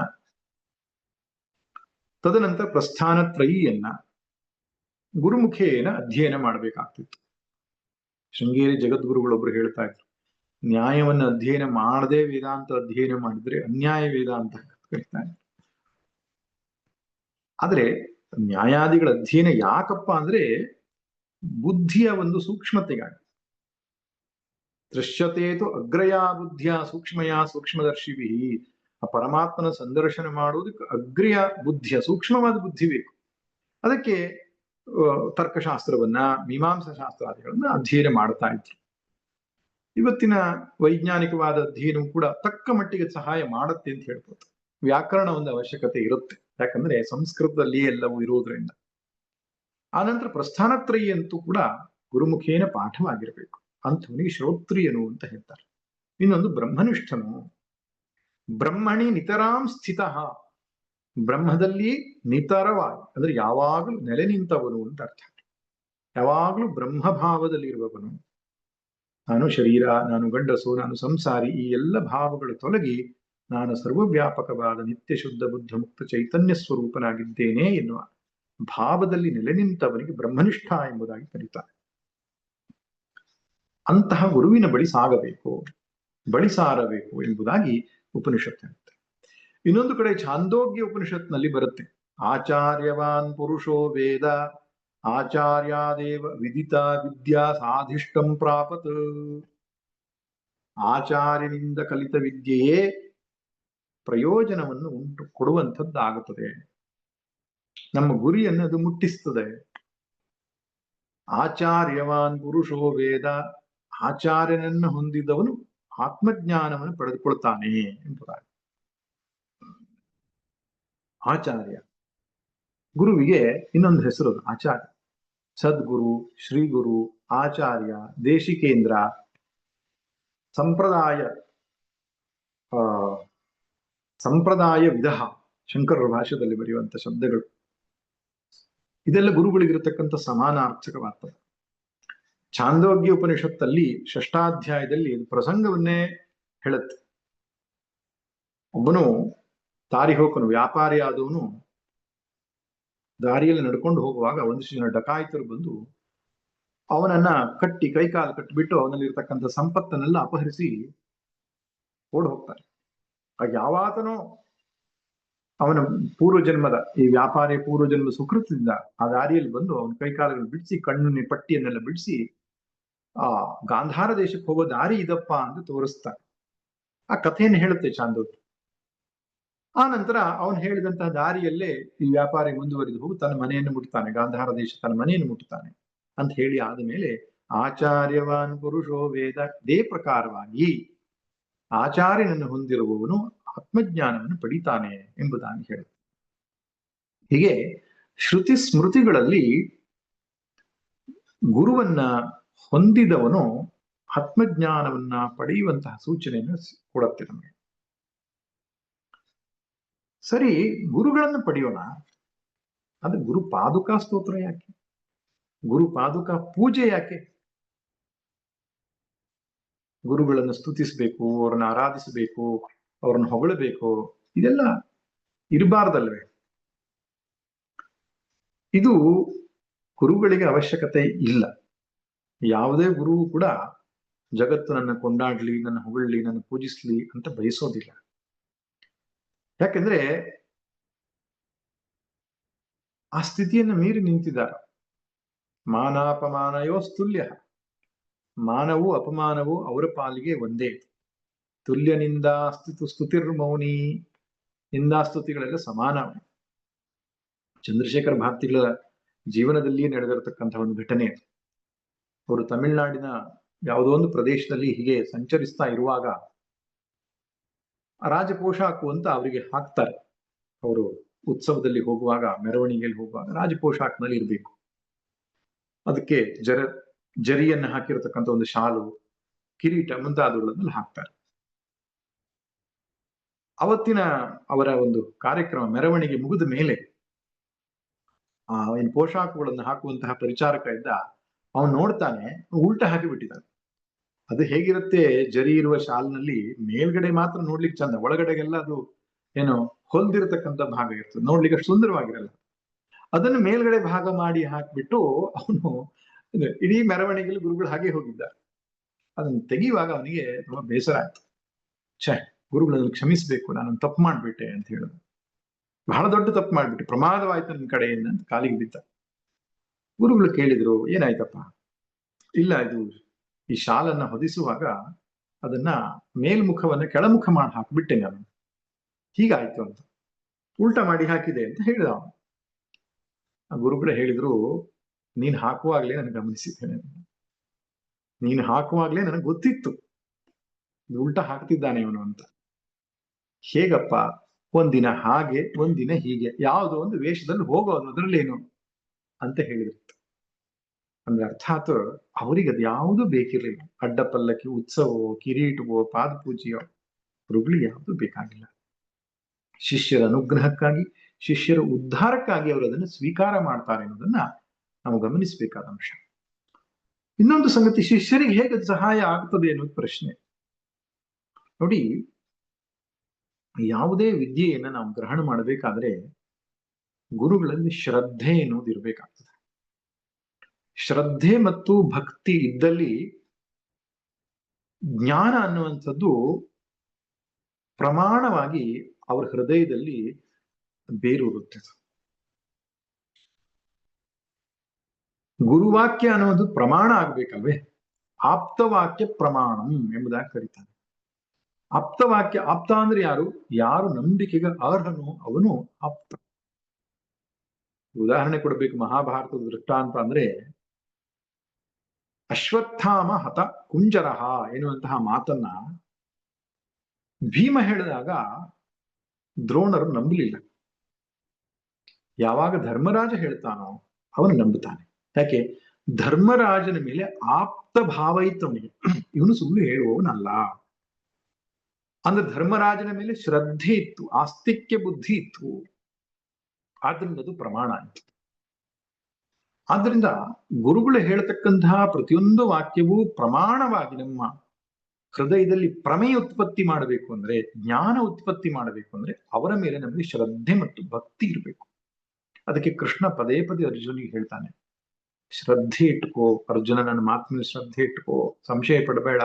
ತದನಂತರ ಪ್ರಸ್ಥಾನತ್ರಯಿಯನ್ನ ಗುರುಮುಖೇನ ಅಧ್ಯಯನ ಮಾಡಬೇಕಾಗ್ತಿತ್ತು. ಶೃಂಗೇರಿ ಜಗದ್ಗುರುಗಳೊಬ್ರು ಹೇಳ್ತಾ ಇದ್ರು, ನ್ಯಾಯವನ್ನು ಅಧ್ಯಯನ ಮಾಡದೆ ವೇದಾಂತ ಅಧ್ಯಯನ ಮಾಡಿದ್ರೆ ಅನ್ಯಾಯ ವೇದಾಂತ ಕರೀತಾ ಇದ್ರು. ಆದ್ರೆ ನ್ಯಾಯಾದಿಗಳ ಅಧ್ಯಯನ ಯಾಕಪ್ಪ ಅಂದ್ರೆ ಬುದ್ಧಿಯ ಒಂದು ಸೂಕ್ಷ್ಮತೆಗಾಗಿ. ದೃಶ್ಯತೇತು ಅಗ್ರಯಾ ಬುದ್ಧಿಯ ಸೂಕ್ಷ್ಮಯ ಸೂಕ್ಷ್ಮದರ್ಶಿವಿ. ಆ ಪರಮಾತ್ಮನ ಸಂದರ್ಶನ ಮಾಡುವುದಕ್ಕೆ ಅಗ್ರಯ ಬುದ್ಧಿಯ ಸೂಕ್ಷ್ಮವಾದ ಬುದ್ಧಿ ಬೇಕು. ಅದಕ್ಕೆ ತರ್ಕಶಾಸ್ತ್ರವನ್ನ, ಮೀಮಾಂಸಾ ಶಾಸ್ತ್ರಾದಿಗಳನ್ನ ಅಧ್ಯಯನ ಮಾಡ್ತಾ ಇದ್ರು. ಇವತ್ತಿನ ವೈಜ್ಞಾನಿಕವಾದ ಅಧ್ಯಯನವು ಕೂಡ ತಕ್ಕ ಮಟ್ಟಿಗೆ ಸಹಾಯ ಮಾಡುತ್ತೆ ಅಂತ ಹೇಳ್ಬೋದು. ವ್ಯಾಕರಣ ಒಂದು ಅವಶ್ಯಕತೆ ಇರುತ್ತೆ, ಯಾಕಂದ್ರೆ ಸಂಸ್ಕೃತದಲ್ಲಿ ಎಲ್ಲವೂ ಇರುವುದರಿಂದ. ಆನಂತರ ಪ್ರಸ್ಥಾನತ್ರಯಿ ಅಂತೂ ಕೂಡ ಗುರುಮುಖೇನ ಪಾಠವಾಗಿರಬೇಕು. ಅಂಥವನಿಗೆ ಶ್ರೋತ್ರಿಯನು ಅಂತ ಹೇಳ್ತಾರೆ. ಇನ್ನೊಂದು ಬ್ರಹ್ಮನಿಷ್ಠನು. ಬ್ರಹ್ಮಣಿ ನಿತರಾಂ ಸ್ಥಿತ, ಬ್ರಹ್ಮದಲ್ಲಿ ನಿತರವಾಗಿ ಅಂದ್ರೆ ಯಾವಾಗಲೂ ನೆಲೆ ನಿಂತವನು ಅಂತ ಅರ್ಥ. ಯಾವಾಗಲೂ ಬ್ರಹ್ಮಭಾವದಲ್ಲಿರುವವನು. ನಾನು ಶರೀರ, ನಾನು ಗಂಡಸು, ನಾನು ಸಂಸಾರಿ, ಈ ಎಲ್ಲ ಭಾವಗಳು ತೊಲಗಿ ನಾನು ಸರ್ವವ್ಯಾಪಕವಾದ ನಿತ್ಯ ಶುದ್ಧ ಬುದ್ಧ ಮುಕ್ತ ಚೈತನ್ಯ ಸ್ವರೂಪನಾಗಿದ್ದೇನೆ ಎನ್ನುವ ಭಾವದಲ್ಲಿ ನೆಲೆ ನಿಂತವನಿಗೆ ಬ್ರಹ್ಮನಿಷ್ಠ ಎಂಬುದಾಗಿ ಕರೀತಾರೆ. ಅಂತಹ ಗುರುವಿನ ಬಳಿ ಸಾಗಬೇಕು, ಬಳಿ ಸಾರಬೇಕು ಎಂಬುದಾಗಿ ಉಪನಿಷತ್ ಹೇಳುತ್ತೆ. ಇನ್ನೊಂದು ಕಡೆ ಛಾಂದೋಗ್ಯ ಉಪನಿಷತ್ನಲ್ಲಿ ಬರುತ್ತೆ, ಆಚಾರ್ಯವಾನ್ ಪುರುಷೋ ವೇದ ಆಚಾರ್ಯಾದೇವ ವಿದಿತ ವಿದ್ಯಾ ಸಾಧಿಷ್ಟಂ ಪ್ರಾಪತ್. ಆಚಾರ್ಯನಿಂದ ಕಲಿತ ವಿದ್ಯೆಯೇ ಪ್ರಯೋಜನವನ್ನು ಉಂಟು ಕೊಡುವಂಥದ್ದಾಗುತ್ತದೆ, ನಮ್ಮ ಗುರಿಯನ್ನು ಅದು ಮುಟ್ಟಿಸ್ತದೆ. ಆಚಾರ್ಯವಾನ್ ಪುರುಷೋ ವೇದ, ಆಚಾರ್ಯನನ್ನು ಹೊಂದಿದವನು ಆತ್ಮಜ್ಞಾನವನ್ನು ಪಡೆದುಕೊಳ್ತಾನೆ ಎಂಬುದಾಗಿ. ಆಚಾರ್ಯ, ಗುರುವಿಗೆ ಇನ್ನೊಂದು ಹೆಸರು ಆಚಾರ್ಯ. ಸದ್ಗುರು, ಶ್ರೀಗುರು, ಆಚಾರ್ಯ, ದೇಶಿಕೇಂದ್ರ, ಸಂಪ್ರದಾಯ ಸಂಪ್ರದಾಯ ವಿಧ, ಶಂಕರರ ಭಾಷೆಯಲ್ಲಿ ಬರೆಯುವಂತ ಶಬ್ದಗಳು. ಇದೆಲ್ಲ ಗುರುಗಳಿಗಿರತಕ್ಕಂಥ ಸಮಾನಾರ್ಥಕವಾಗ್ತದೆ. ಛಾಂದೋಗ್ಯ ಉಪನಿಷತ್ತಲ್ಲಿ ಷಷ್ಠಾಧ್ಯಾಯದಲ್ಲಿ ಪ್ರಸಂಗವನ್ನೇ ಹೇಳುತ್ತೆ. ಒಬ್ಬನು ದಾರಿ ಹೋಕನು, ವ್ಯಾಪಾರಿ ಆದವನು ದಾರಿಯಲ್ಲಿ ನಡ್ಕೊಂಡು ಹೋಗುವಾಗ ಒಂದಿಷ್ಟು ಜನ ಡಕಾಯಿತರು ಬಂದು ಅವನನ್ನ ಕಟ್ಟಿ, ಕೈಕಾಲು ಕಟ್ಟಿಬಿಟ್ಟು ಅವನಲ್ಲಿರ್ತಕ್ಕಂಥ ಸಂಪತ್ತನ್ನೆಲ್ಲ ಅಪಹರಿಸಿ ಓಡ್ ಹೋಗ್ತಾರೆ. ಆಗ ಯಾವಾತನೋ ಅವನ ಪೂರ್ವಜನ್ಮದ, ಈ ವ್ಯಾಪಾರಿ ಪೂರ್ವಜನ್ಮದ ಸುಕೃತದಿಂದ ಆ ದಾರಿಯಲ್ಲಿ ಬಂದು ಅವನ ಕೈಕಾಲುಗಳನ್ನು ಬಿಡಿಸಿ, ಕಣ್ಣಿನ ಪಟ್ಟಿಯನ್ನೆಲ್ಲ ಬಿಡಿಸಿ ಆ ಗಾಂಧಾರ ದೇಶಕ್ಕೆ ಹೋಗೋ ದಾರಿ ಇದಪ್ಪ ಅಂತ ತೋರಿಸ್ತಾನೆ. ಆ ಕಥೆಯನ್ನು ಹೇಳುತ್ತೆ ಚಾಂದೋಗ್ಯ. ಆ ನಂತರ ಅವನು ಹೇಳಿದಂತಹ ದಾರಿಯಲ್ಲೇ ಈ ವ್ಯಾಪಾರಿ ಮುಂದುವರಿದು ಹೋಗಿ ತನ್ನ ಮನೆಯನ್ನು ಮುಟ್ತಾನೆ, ಗಾಂಧಾರ ದೇಶ ತನ್ನ ಮನೆಯನ್ನು ಮುಟ್ಟುತ್ತಾನೆ ಅಂತ ಹೇಳಿ ಆದ ಮೇಲೆ ಆಚಾರ್ಯವಾನ್ ಪುರುಷೋ ವೇದ, ಇದೇ ಪ್ರಕಾರವಾಗಿ ಆಚಾರ್ಯನನ್ನು ಹೊಂದಿರುವವನು ಆತ್ಮಜ್ಞಾನವನ್ನು ಪಡಿತಾನೆ ಎಂಬುದಾಗಿ ಹೇಳುತ್ತೆ. ಹೀಗೆ ಶ್ರುತಿ ಸ್ಮೃತಿಗಳಲ್ಲಿ ಗುರುವನ್ನ ಹೊಂದಿದವನು ಆತ್ಮಜ್ಞಾನವನ್ನ ಪಡೆಯುವಂತಹ ಸೂಚನೆಯನ್ನು ಕೊಡುತ್ತೆ ನಮಗೆ. ಸರಿ, ಗುರುಗಳನ್ನು ಪಡೆಯೋಣ, ಆದ್ರೆ ಗುರು ಪಾದುಕಾ ಸ್ತೋತ್ರ ಯಾಕೆ? ಗುರು ಪಾದುಕಾ ಪೂಜೆ ಯಾಕೆ? ಗುರುಗಳನ್ನು ಸ್ತುತಿಸಬೇಕು, ಅವರನ್ನು ಆರಾಧಿಸಬೇಕು, ಅವರನ್ನು ಹೊಗಳಬೇಕು, ಇದೆಲ್ಲ ಇರಬಾರ್ದಲ್ವೇ? ಇದು ಗುರುಗಳಿಗೆ ಅವಶ್ಯಕತೆ ಇಲ್ಲ. ಯಾವುದೇ ಗುರುವು ಕೂಡ ಜಗತ್ತು ನನ್ನ ಕೊಂಡಾಡ್ಲಿ, ನನ್ನ ಹೊಗಳಲಿ, ನನ್ನ ಪೂಜಿಸ್ಲಿ ಅಂತ ಬಯಸೋದಿಲ್ಲ. ಯಾಕೆಂದ್ರೆ ಆ ಸ್ಥಿತಿಯನ್ನು ಮೀರಿ ನಿಂತಿದ್ದಾರೆ. ಮಾನಾಪಮಾನಯೋಸ್ತುಲ್ಯ, ಮಾನವೂ ಅಪಮಾನವೂ ಅವರ ಪಾಲಿಗೆ ಒಂದೇ. ತುಲ್ಯ ನಿಂದಾ ಸ್ತುತಿರ್ಮೌನಿ, ನಿಂದಾಸ್ತುತಿಗಳೆಲ್ಲ ಸಮಾನ. ಚಂದ್ರಶೇಖರ ಭಾರತಿಗಳ ಜೀವನದಲ್ಲಿ ನಡೆದಿರತಕ್ಕಂತಹ ಒಂದು ಘಟನೆ. ಅವರು ತಮಿಳುನಾಡಿನ ಯಾವುದೋ ಒಂದು ಪ್ರದೇಶದಲ್ಲಿ ಹೀಗೆ ಸಂಚರಿಸ್ತಾ ಇರುವಾಗ ರಾಜಪೋಷಾಕು ಅಂತ ಅವರಿಗೆ ಹಾಕ್ತಾರೆ. ಅವರು ಉತ್ಸವದಲ್ಲಿ ಹೋಗುವಾಗ, ಮೆರವಣಿಗೆಯಲ್ಲಿ ಹೋಗುವಾಗ ರಾಜಪೋಷಾಕ್ನಲ್ಲಿ ಇರಬೇಕು. ಅದಕ್ಕೆ ಜರಿಯನ್ನು ಹಾಕಿರತಕ್ಕಂಥ ಒಂದು ಶಾಲು, ಕಿರೀಟ ಮುಂತಾದವುಗಳನ್ನೆಲ್ಲ ಹಾಕ್ತಾರೆ. ಅವತ್ತಿನ ಅವರ ಒಂದು ಕಾರ್ಯಕ್ರಮ, ಮೆರವಣಿಗೆ ಮುಗಿದ ಮೇಲೆ ಏನು ಪೋಷಾಕುಗಳನ್ನು ಹಾಕುವಂತಹ ಪರಿಚಾರಕ ಇದ್ದ, ಅವನು ನೋಡ್ತಾನೆ, ಉಲ್ಟ ಹಾಕಿ ಬಿಟ್ಟಿದ್ದಾನೆ. ಅದು ಹೇಗಿರುತ್ತೆ, ಜರಿ ಇರುವ ಶಾಲ್ನಲ್ಲಿ ಮೇಲ್ಗಡೆ ಮಾತ್ರ ನೋಡ್ಲಿಕ್ಕೆ ಚಂದ, ಒಳಗಡೆಗೆಲ್ಲ ಅದು ಏನು ಹೊಲ್ದಿರತಕ್ಕಂಥ ಭಾಗ ಇರ್ತದೆ, ನೋಡ್ಲಿಕ್ಕೆ ಅಷ್ಟು ಸುಂದರವಾಗಿರಲ್ಲ. ಅದನ್ನು ಮೇಲ್ಗಡೆ ಭಾಗ ಮಾಡಿ ಹಾಕ್ಬಿಟ್ಟು ಅವನು ಇಡೀ ಮೆರವಣಿಗೆಯಲ್ಲಿ ಗುರುಗಳು ಹಾಗೆ ಹೋಗಿದ್ದಾರೆ. ಅದನ್ನು ತೆಗೆಯುವಾಗ ಅವನಿಗೆ ತುಂಬಾ ಬೇಸರ ಆಯ್ತು. ಗುರುಗಳನ್ನು ಕ್ಷಮಿಸ್ಬೇಕು, ನಾನು ತಪ್ಪು ಮಾಡ್ಬಿಟ್ಟೆ ಅಂತ ಹೇಳಿದ. ಬಹಳ ದೊಡ್ಡ ತಪ್ಪು ಮಾಡ್ಬಿಟ್ಟೆ, ಪ್ರಮಾದವಾಯ್ತು ನನ್ನ ಕಡೆಯಿಂದ ಅಂತ ಕಾಲಿಗೆ ಬಿದ್ದ. ಗುರುಗಳು ಕೇಳಿದ್ರು, ಏನಾಯ್ತಪ್ಪ? ಇಲ್ಲ, ಇದು ಈ ಶಾಲನ್ನ ಹೊದಿಸುವಾಗ ಅದನ್ನ ಮೇಲ್ಮುಖವನ್ನ ಕೆಳಮುಖ ಮಾಡಿ ಹಾಕ್ಬಿಟ್ಟೆ ನಾನು, ಹೀಗಾಯ್ತು ಅಂತ. ಉಲ್ಟಾ ಮಾಡಿ ಹಾಕಿದೆ ಅಂತ ಹೇಳಿದ ಅವನು. ಆ ಗುರುಗಳು ಹೇಳಿದ್ರು, ನೀನ್ ಹಾಕುವಾಗ್ಲೇ ನನಗೆ ಗಮನಿಸಿದ್ದೇನೆ, ನೀನು ಹಾಕುವಾಗ್ಲೇ ನನಗೆ ಗೊತ್ತಿತ್ತು ಉಲ್ಟಾ ಹಾಕ್ತಿದ್ದಾನೆ ಇವನು ಅಂತ. ಹೇಗಪ್ಪ? ಒಂದಿನ ಹಾಗೆ ಒಂದಿನ ಹೀಗೆ ಯಾವುದೋ ಒಂದು ವೇಷದಲ್ಲಿ ಹೋಗೋದು, ಅದರಲ್ಲೇನು ಅಂತ ಹೇಳಿದ್ರು. ಅಂದ್ರೆ ಅರ್ಥಾತ್ ಅವರಿಗೆ ಅದು ಯಾವುದೂ ಬೇಕಿರ್ಲಿಲ್ಲ. ಅಡ್ಡಪಲ್ಲಕ್ಕಿ ಉತ್ಸವವೋ, ಕಿರೀಟವೋ, ಪಾದಪೂಜೆಯೋ, ಗುರುಗಳು ಯಾವುದು ಬೇಕಾಗಿಲ್ಲ. ಶಿಷ್ಯರ ಅನುಗ್ರಹಕ್ಕಾಗಿ, ಶಿಷ್ಯರ ಉದ್ಧಾರಕ್ಕಾಗಿ ಅವರು ಅದನ್ನು ಸ್ವೀಕಾರ ಮಾಡ್ತಾರೆ ಅನ್ನೋದನ್ನ ನಾವು ಗಮನಿಸಬೇಕಾದ ಅಂಶ. ಇನ್ನೊಂದು ಸಂಗತಿ, ಶಿಷ್ಯರಿಗೆ ಹೇಗೆ ಅದು ಸಹಾಯ ಆಗ್ತದೆ ಅನ್ನೋದು ಪ್ರಶ್ನೆ. ನೋಡಿ, ಯಾವುದೇ ವಿದ್ಯೆಯನ್ನ ನಾವು ಗ್ರಹಣ ಮಾಡಬೇಕಾದ್ರೆ ಗುರುಗಳಲ್ಲಿ ಶ್ರದ್ಧೆ ಎನ್ನುವುದು ಇರಬೇಕಾಗ್ತದೆ. ಶ್ರದ್ಧೆ ಮತ್ತು ಭಕ್ತಿ ಇದ್ದಲ್ಲಿ ಜ್ಞಾನ ಅನ್ನುವಂಥದ್ದು ಪ್ರಮಾಣವಾಗಿ ಅವರ ಹೃದಯದಲ್ಲಿ ಬೇರೂರುತ್ತೆ. ಗುರುವಾಕ್ಯ ಅನ್ನೋದು ಪ್ರಮಾಣ ಆಗ್ಬೇಕಲ್ವೇ? ಆಪ್ತವಾಕ್ಯ ಪ್ರಮಾಣಂ ಎಂಬುದಾಗಿ ಕರೀತಾನೆ. ಆಪ್ತವಾಕ್ಯ, ಆಪ್ತ ಅಂದ್ರೆ ಯಾರು? ಯಾರು ನಂಬಿಕೆಗೆ ಅರ್ಹನು ಅವನು ಆಪ್ತ. ಉದಾಹರಣೆ ಕೊಡಬೇಕು, ಮಹಾಭಾರತದ ದೃಷ್ಟಾಂತ ಅಂದ್ರೆ ಅಶ್ವತ್ಥಾಮ ಹತ ಕುಂಜರಹ ಎನ್ನುವಂತಹ ಮಾತನ್ನ ಭೀಮ ಹೇಳಿದಾಗ ದ್ರೋಣರು ನಂಬಲಿಲ್ಲ. ಯಾವಾಗ ಧರ್ಮರಾಜ ಹೇಳ್ತಾನೋ ಅವನು ನಂಬುತ್ತಾನೆ. ಯಾಕೆ? ಧರ್ಮರಾಜನ ಮೇಲೆ ಆಪ್ತ ಭಾವ ಇತ್ತು ಅವನಿಗೆ, ಇವನು ಸುಳ್ಳು ಹೇಳುವವನಲ್ಲ. ಅಂದ್ರೆ ಧರ್ಮರಾಜನ ಮೇಲೆ ಶ್ರದ್ಧೆ ಇತ್ತು, ಆಸ್ತಿಕ್ಯ ಬುದ್ಧಿ ಇತ್ತು, ಆದ್ರಿಂದ ಅದು ಪ್ರಮಾಣ ಆಯಿತು. ಆದ್ರಿಂದ ಗುರುಗಳು ಹೇಳ್ತಕ್ಕಂತಹ ಪ್ರತಿಯೊಂದು ವಾಕ್ಯವೂ ಪ್ರಮಾಣವಾಗಿ ನಮ್ಮ ಹೃದಯದಲ್ಲಿ ಪ್ರಮೇಯ ಉತ್ಪತ್ತಿ ಮಾಡಬೇಕು ಅಂದ್ರೆ, ಜ್ಞಾನ ಉತ್ಪತ್ತಿ ಮಾಡಬೇಕು ಅಂದ್ರೆ ಅವರ ಮೇಲೆ ನಮಗೆ ಶ್ರದ್ಧೆ ಮತ್ತು ಭಕ್ತಿ ಇರಬೇಕು. ಅದಕ್ಕೆ ಕೃಷ್ಣ ಪದೇ ಪದೇ ಅರ್ಜುನಿಗೆ ಹೇಳ್ತಾನೆ, ಶ್ರದ್ಧೆ ಇಟ್ಕೋ ಅರ್ಜುನ, ನನ್ನ ಮಾತು ಮೇಲೆ ಶ್ರದ್ಧೆ ಇಟ್ಕೋ, ಸಂಶಯ ಪಡಬೇಡ.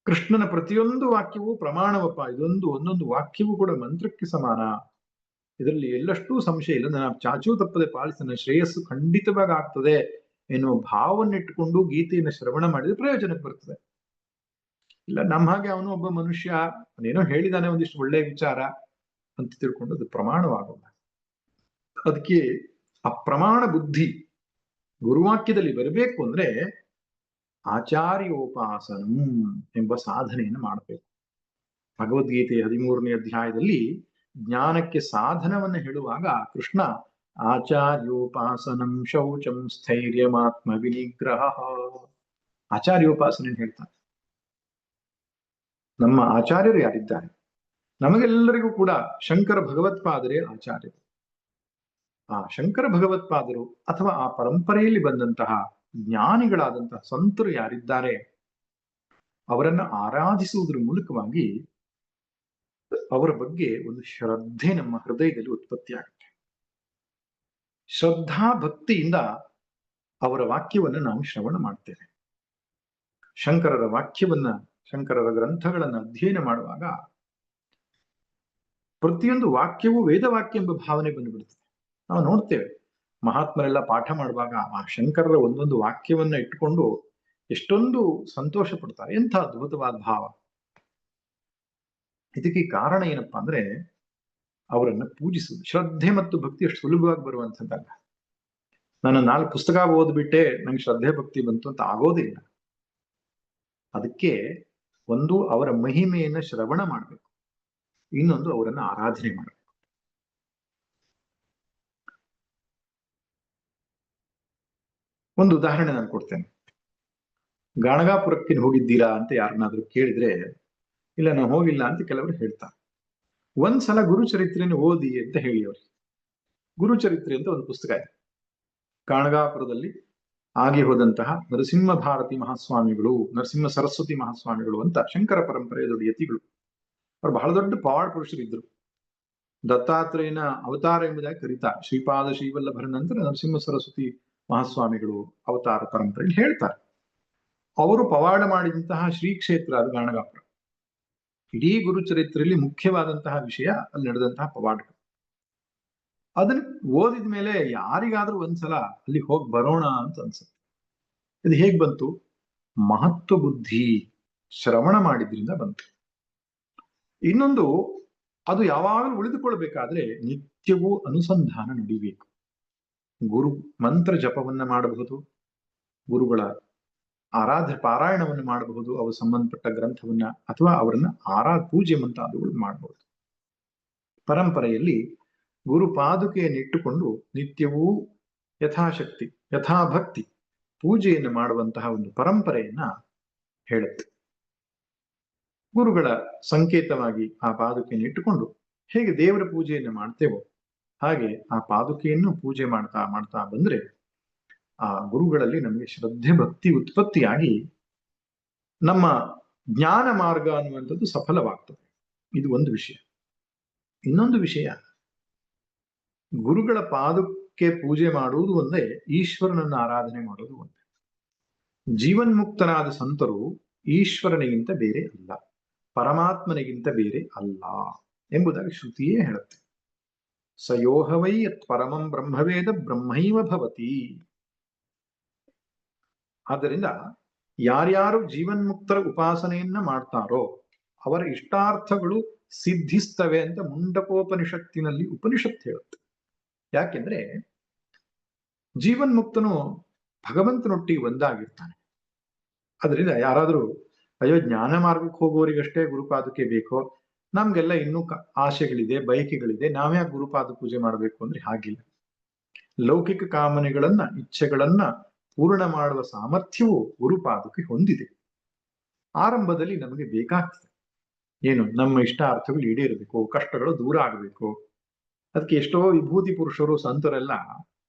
ಕೃಷ್ಣನ ಪ್ರತಿಯೊಂದು ವಾಕ್ಯವೂ ಪ್ರಮಾಣವಪ್ಪ, ಇದೊಂದು ಒಂದೊಂದು ವಾಕ್ಯವೂ ಕೂಡ ಮಂತ್ರಕ್ಕೆ ಸಮಾನ, ಇದರಲ್ಲಿ ಎಲ್ಲಷ್ಟೂ ಸಂಶಯ ಇಲ್ಲ, ನಾನು ಚಾಚೂ ತಪ್ಪದೆ ಪಾಲಿಸಿದ ಶ್ರೇಯಸ್ಸು ಖಂಡಿತವಾಗಿ ಆಗ್ತದೆ ಎನ್ನುವ ಭಾವನ್ನಿಟ್ಟುಕೊಂಡು ಗೀತೆಯನ್ನು ಶ್ರವಣ ಮಾಡಿದ್ರೆ ಪ್ರಯೋಜನಕ್ಕೆ ಬರ್ತದೆ. ಇಲ್ಲ ನಮ್ಮ ಹಾಗೆ ಅವನು ಒಬ್ಬ ಮನುಷ್ಯ, ಅವನೇನೋ ಹೇಳಿದಾನೆ ಒಂದಿಷ್ಟು ಒಳ್ಳೆಯ ವಿಚಾರ ಅಂತ ತಿಳ್ಕೊಂಡು ಅದು ಪ್ರಮಾಣವಾಗಲ್ಲ. ಅದಕ್ಕೆ ಆ ಪ್ರಮಾಣ ಬುದ್ಧಿ ಗುರುವಾಕ್ಯದಲ್ಲಿ ಬರಬೇಕು ಅಂದ್ರೆ ಆಚಾರ್ಯೋಪಾಸನಂ ಎಂಬ ಸಾಧನೆಯನ್ನು ಮಾಡಬೇಕು. ಭಗವದ್ಗೀತೆ 13ನೇ ಅಧ್ಯಾಯದಲ್ಲಿ ಜ್ಞಾನಕ್ಕೆ ಸಾಧನವನ್ನು ಹೇಳುವಾಗ ಕೃಷ್ಣ ಆಚಾರ್ಯೋಪಾಸನಂ ಶೌಚಂ ಸ್ಥೈರ್ಯಮಾತ್ಮ ವಿನಿಗ್ರಹ, ಆಚಾರ್ಯೋಪಾಸನೆ ಹೇಳ್ತಾನೆ. ನಮ್ಮ ಆಚಾರ್ಯರು ಯಾರಿದ್ದಾರೆ? ನಮಗೆಲ್ಲರಿಗೂ ಕೂಡ ಶಂಕರ ಭಗವತ್ಪಾದರೇ ಆಚಾರ್ಯರು. ಆ ಶಂಕರ ಭಗವತ್ಪಾದರು ಅಥವಾ ಆ ಪರಂಪರೆಯಲ್ಲಿ ಬಂದಂತಹ ಜ್ಞಾನಿಗಳಾದಂತಹ ಸಂತರು ಯಾರಿದ್ದಾರೆ ಅವರನ್ನ ಆರಾಧಿಸುವುದರ ಮೂಲಕವಾಗಿ ಅವರ ಬಗ್ಗೆ ಒಂದು ಶ್ರದ್ಧೆ ನಮ್ಮ ಹೃದಯದಲ್ಲಿ ಉತ್ಪತ್ತಿ ಆಗುತ್ತೆ. ಶ್ರದ್ಧಾ ಭಕ್ತಿಯಿಂದ ಅವರ ವಾಕ್ಯವನ್ನ ನಾವು ಶ್ರವಣ ಮಾಡ್ತೇವೆ. ಶಂಕರರ ವಾಕ್ಯವನ್ನ, ಶಂಕರರ ಗ್ರಂಥಗಳನ್ನ ಅಧ್ಯಯನ ಮಾಡುವಾಗ ಪ್ರತಿಯೊಂದು ವಾಕ್ಯವೂ ವೇದವಾಕ್ಯ ಎಂಬ ಭಾವನೆ ಬಂದುಬಿಡುತ್ತದೆ. ನಾವು ನೋಡ್ತೇವೆ ಮಹಾತ್ಮರೆಲ್ಲ ಪಾಠ ಮಾಡುವಾಗ ಆ ಶಂಕರರ ಒಂದೊಂದು ವಾಕ್ಯವನ್ನ ಇಟ್ಟುಕೊಂಡು ಎಷ್ಟೊಂದು ಸಂತೋಷ ಪಡ್ತಾರೆ. ಎಂಥ ಅದ್ಭುತವಾದ ಭಾವ! ಇದಕ್ಕೆ ಕಾರಣ ಏನಪ್ಪಾ ಅಂದ್ರೆ ಅವರನ್ನ ಪೂಜಿಸುವುದು. ಶ್ರದ್ಧೆ ಮತ್ತು ಭಕ್ತಿ ಅಷ್ಟು ಸುಲಭವಾಗಿ ಬರುವಂಥದ್ದಲ್ಲ. ನಾನು 4 ಪುಸ್ತಕ ಓದ್ಬಿಟ್ಟೆ ನಂಗೆ ಶ್ರದ್ಧೆ ಭಕ್ತಿ ಬಂತು ಅಂತ ಆಗೋದಿಲ್ಲ. ಅದಕ್ಕೆ ಒಂದು ಅವರ ಮಹಿಮೆಯನ್ನ ಶ್ರವಣ ಮಾಡಬೇಕು, ಇನ್ನೊಂದು ಅವರನ್ನ ಆರಾಧನೆ ಮಾಡಬೇಕು. ಒಂದು ಉದಾಹರಣೆ ನಾನು ಕೊಡ್ತೇನೆ. ಗಾಣಗಾಪುರಕ್ಕೆ ಹೋಗಿದ್ದೀರಾ ಅಂತ ಯಾರನ್ನಾದ್ರೂ ಕೇಳಿದ್ರೆ ಇಲ್ಲ ನಾವು ಹೋಗಿಲ್ಲ ಅಂತ ಕೆಲವರು ಹೇಳ್ತಾರೆ. ಒಂದ್ಸಲ ಗುರುಚರಿತ್ರೆಯನ್ನು ಓದಿ ಅಂತ ಹೇಳಿ ಅವ್ರಿಗೆ. ಗುರುಚರಿತ್ರೆ ಅಂತ ಒಂದು ಪುಸ್ತಕ ಇದೆ. ಗಾಣಗಾಪುರದಲ್ಲಿ ಆಗಿ ಹೋದಂತಹ ನರಸಿಂಹ ಭಾರತಿ ಮಹಾಸ್ವಾಮಿಗಳು, ನರಸಿಂಹ ಸರಸ್ವತಿ ಮಹಾಸ್ವಾಮಿಗಳು ಅಂತ ಶಂಕರ ಪರಂಪರೆಯ ದೊಡ್ಡ ಯತಿಗಳು. ಅವ್ರು ಬಹಳ ದೊಡ್ಡ ಪವಾಡ ಪುರುಷರಿದ್ರು. ದತ್ತಾತ್ರೇಯನ ಅವತಾರ ಎಂಬುದಾಗಿ ಕರೀತಾರೆ. ಶ್ರೀಪಾದ ಶ್ರೀವಲ್ಲಭರ ನಂತರ ನರಸಿಂಹ ಸರಸ್ವತಿ ಮಹಾಸ್ವಾಮಿಗಳು ಅವತಾರ ಪರಂಪರೆಯಲ್ಲಿ ಹೇಳ್ತಾರೆ. ಅವರು ಪವಾಡ ಮಾಡಿದಂತಹ ಶ್ರೀ ಕ್ಷೇತ್ರ ಅದು ಗಾಣಗಾಪುರ. ಇಡೀ ಗುರುಚರಿತ್ರೆಯಲ್ಲಿ ಮುಖ್ಯವಾದಂತಹ ವಿಷಯ ಅಲ್ಲಿ ನಡೆದಂತಹ ಪವಾಡಗಳು. ಅದನ್ನ ಓದಿದ ಮೇಲೆ ಯಾರಿಗಾದ್ರೂ ಒಂದ್ಸಲ ಅಲ್ಲಿ ಹೋಗಿ ಬರೋಣ ಅಂತ ಅನ್ಸುತ್ತೆ. ಇದು ಹೇಗ್ ಬಂತು? ಮಹತ್ವ ಬುದ್ಧಿ ಶ್ರವಣ ಮಾಡಿದ್ರಿಂದ ಬಂತು. ಇನ್ನೊಂದು, ಅದು ಯಾವಾಗಲೂ ಉಳಿದುಕೊಳ್ಬೇಕಾದ್ರೆ ನಿತ್ಯವೂ ಅನುಸಂಧಾನ ನಡಿಬೇಕು. ಗುರು ಮಂತ್ರ ಜಪವನ್ನ ಮಾಡಬಹುದು, ಗುರುಗಳ ಪಾರಾಯಣವನ್ನು ಮಾಡಬಹುದು, ಅವು ಸಂಬಂಧಪಟ್ಟ ಗ್ರಂಥವನ್ನ, ಅಥವಾ ಅವರನ್ನ ಪೂಜೆ ಮುಂತಾದವುಗಳು ಮಾಡಬಹುದು. ಪರಂಪರೆಯಲ್ಲಿ ಗುರು ಪಾದುಕೆಯನ್ನಿಟ್ಟುಕೊಂಡು ನಿತ್ಯವೂ ಯಥಾಶಕ್ತಿ ಯಥಾಭಕ್ತಿ ಪೂಜೆಯನ್ನು ಮಾಡುವಂತಹ ಒಂದು ಪರಂಪರೆಯನ್ನ ಹೇಳುತ್ತೆ. ಗುರುಗಳ ಸಂಕೇತವಾಗಿ ಆ ಪಾದುಕೆಯನ್ನು ಇಟ್ಟುಕೊಂಡು ಹೇಗೆ ದೇವರ ಪೂಜೆಯನ್ನು ಮಾಡ್ತೇವೋ ಹಾಗೆ ಆ ಪಾದುಕೆಯನ್ನು ಪೂಜೆ ಮಾಡ್ತಾ ಮಾಡ್ತಾ ಬಂದ್ರೆ ಆ ಗುರುಗಳಲ್ಲಿ ನಮಗೆ ಶ್ರದ್ಧೆ ಭಕ್ತಿ ಉತ್ಪತ್ತಿಯಾಗಿ ನಮ್ಮ ಜ್ಞಾನ ಮಾರ್ಗ ಅನ್ನುವಂಥದ್ದು ಸಫಲವಾಗ್ತದೆ. ಇದು ಒಂದು ವಿಷಯ. ಇನ್ನೊಂದು ವಿಷಯ, ಗುರುಗಳ ಪಾದಕ್ಕೆ ಪೂಜೆ ಮಾಡುವುದು ಒಂದೇ, ಈಶ್ವರನನ್ನು ಆರಾಧನೆ ಮಾಡುವುದು ಒಂದೇ. ಜೀವನ್ಮುಕ್ತನಾದ ಸಂತರು ಈಶ್ವರನಿಗಿಂತ ಬೇರೆ ಅಲ್ಲ, ಪರಮಾತ್ಮನಿಗಿಂತ ಬೇರೆ ಅಲ್ಲ ಎಂಬುದಾಗಿ ಶ್ರುತಿಯೇ ಹೇಳುತ್ತೆ. ಸಯೋಹವೈ ಯತ್ ಪರಮಂ ಬ್ರಹ್ಮವೇದ ಬ್ರಹ್ಮೈವ ಭವತಿ. ಆದ್ದರಿಂದ ಯಾರ್ಯಾರು ಜೀವನ್ಮುಕ್ತರ ಉಪಾಸನೆಯನ್ನ ಮಾಡ್ತಾರೋ ಅವರ ಇಷ್ಟಾರ್ಥಗಳು ಸಿದ್ಧಿಸ್ತವೆ ಅಂತ ಮುಂಡಕೋಪನಿಷತ್ತಿನಲ್ಲಿ ಉಪನಿಷತ್ ಹೇಳುತ್ತೆ. ಯಾಕೆಂದ್ರೆ ಜೀವನ್ಮುಕ್ತನು ಭಗವಂತನೊಟ್ಟಿಗೆ ಒಂದಾಗಿರ್ತಾನೆ. ಅದರಿಂದ ಯಾರಾದ್ರೂ ಅಯ್ಯೋ ಜ್ಞಾನ ಮಾರ್ಗಕ್ಕೆ ಹೋಗೋರಿಗಷ್ಟೇ ಗುರುಪಾದಕ್ಕೆ ಬೇಕೋ, ನಮ್ಗೆಲ್ಲ ಇನ್ನೂ ಆಸೆಗಳಿದೆ, ಬಯಕೆಗಳಿದೆ, ನಾವ್ಯಾಕೆ ಗುರುಪಾದ ಪೂಜೆ ಮಾಡಬೇಕು ಅಂದ್ರೆ ಹಾಗಿಲ್ಲ. ಲೌಕಿಕ ಕಾಮನೆಗಳನ್ನ, ಇಚ್ಛೆಗಳನ್ನ ಪೂರ್ಣ ಮಾಡುವ ಸಾಮರ್ಥ್ಯವು ಗುರುಪಾದಕ್ಕೆ ಹೊಂದಿದೆ. ಆರಂಭದಲ್ಲಿ ನಮಗೆ ಬೇಕಾಗ್ತದೆ ಏನು, ನಮ್ಮ ಇಷ್ಟಾರ್ಥಗಳು ಈಡೇರಬೇಕು, ಕಷ್ಟಗಳು ದೂರ ಆಗಬೇಕು. ಅದಕ್ಕೆ ಎಷ್ಟೋ ವಿಭೂತಿ ಪುರುಷರು ಸಂತರೆಲ್ಲ,